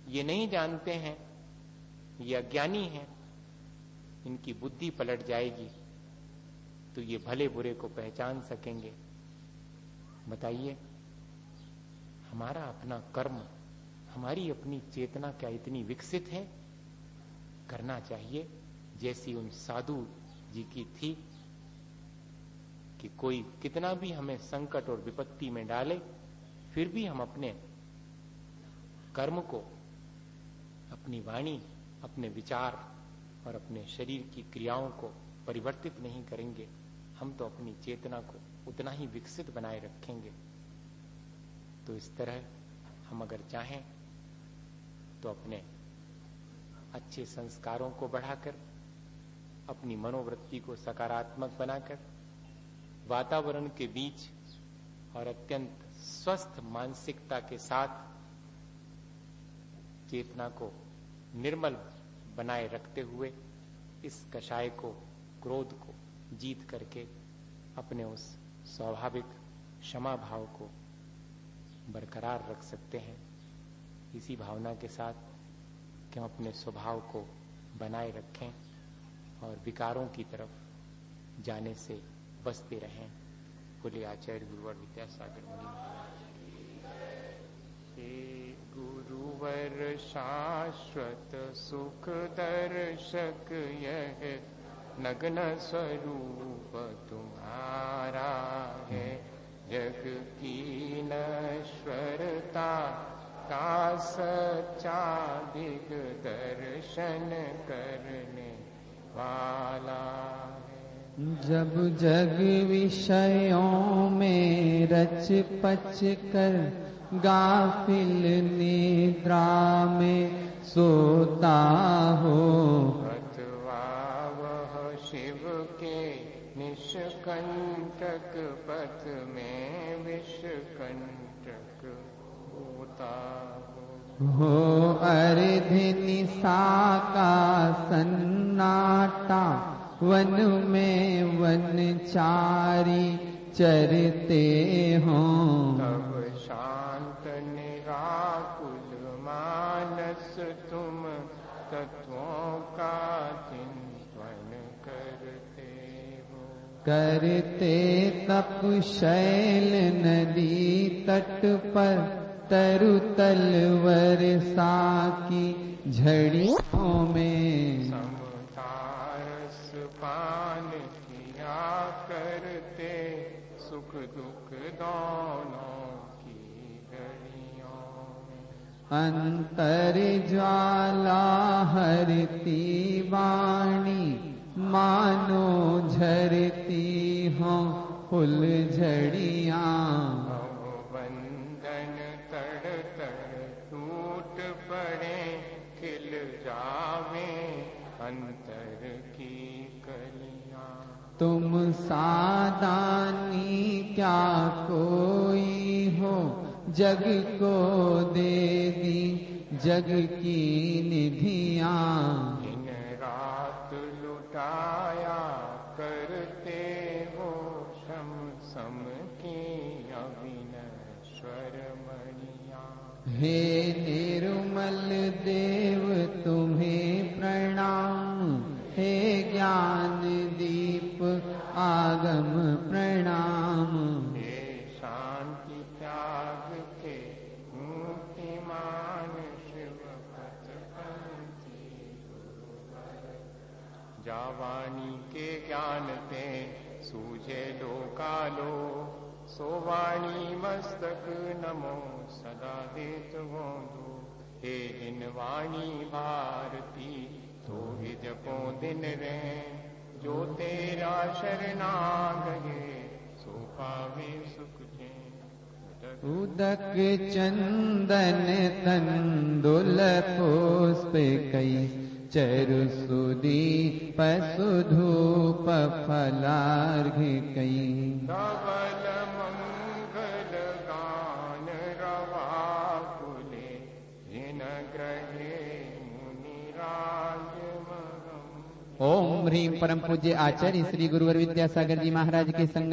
ये नहीं जानते हैं, ये अज्ञानी हैं, इनकी बुद्धि पलट जाएगी तो ये भले बुरे को पहचान सकेंगे। बताइए, हमारा अपना कर्म, हमारी अपनी चेतना क्या इतनी विकसित है? करना चाहिए जैसी उन साधु जी की थी कि कोई कितना भी हमें संकट और विपत्ति में डाले फिर भी हम अपने कर्म को, अपनी वाणी, अपने विचार और अपने शरीर की क्रियाओं को परिवर्तित नहीं करेंगे। हम तो अपनी चेतना को उतना ही विकसित बनाए रखेंगे। तो इस तरह हम अगर चाहें तो अपने अच्छे संस्कारों को बढ़ाकर, अपनी मनोवृत्ति को सकारात्मक बनाकर, वातावरण के बीच और अत्यंत स्वस्थ मानसिकता के साथ चेतना को निर्मल बनाए रखते हुए इस कषाय को, क्रोध को जीत करके अपने उस स्वाभाविक क्षमा भाव को बरकरार रख सकते हैं। इसी भावना के साथ कि हम अपने स्वभाव को बनाए रखें और विकारों की तरफ जाने से बचते रहें। बोले आचार्य गुरुवर विद्यासागर मुनि। हे गुरुवर शाश्वत सुख दर्शक, यह नग्न स्वरूप तुम्हारा है। जग की नश्वरता का सच्चा दिग दर्शन करने वाला है। जब जग विषयों में रच पच कर गाफिल निद्रा में सोता हो, अथवा वह शिव के निष्कंटक पथ में विषकंटक होता हो अर्ध निशा का सन्नाटा, वन में वनचारी चरते हों। तब शांत निराकुल मानस तुम तत्वों का चिंतन करते हो। करते तप शैल नदी तट पर, तरु तलवर सा की झड़ियों में। समतारस पान किया करते, सुख दुख दोनों की घड़ियों में। अंतर ज्वाला हरती वाणी, मानो झरती हों फुल झड़ियाँ। बंधन तड़ तड़ टूट पड़े, खिल जावे अंतर की कलियाँ। तुम सादानी क्या कोई हो, जग को दे दी जग की निधियाँ। दिन रात लुटाया करते हो, शम सम की अविनश्वर मणियाँ। हे निर्मल देव तुम्हें प्रणाम, हे ज्ञान दीप आगम प्रणाम। हे शांति त्याग के मूर्तिमान शिव पथ वाणी के ज्ञान ते सूझे लोकालो सो वाणी मस्तक नमो सदा देत गोंदो हे इन वाणी भारती तो ही जपो दिन रे जो तेरा शरणागहे सो पावे सुख उदक चंदन तंदुल पुष्प कई चरु सुदीप सुधूप फलार्घ कई धवल मंगल गान रवा फुले जिन ग्रहे मुनिराज महम। ओम ह्रीं परम पूज्य आचार्य श्री गुरुवर विद्यासागर जी महाराज के संग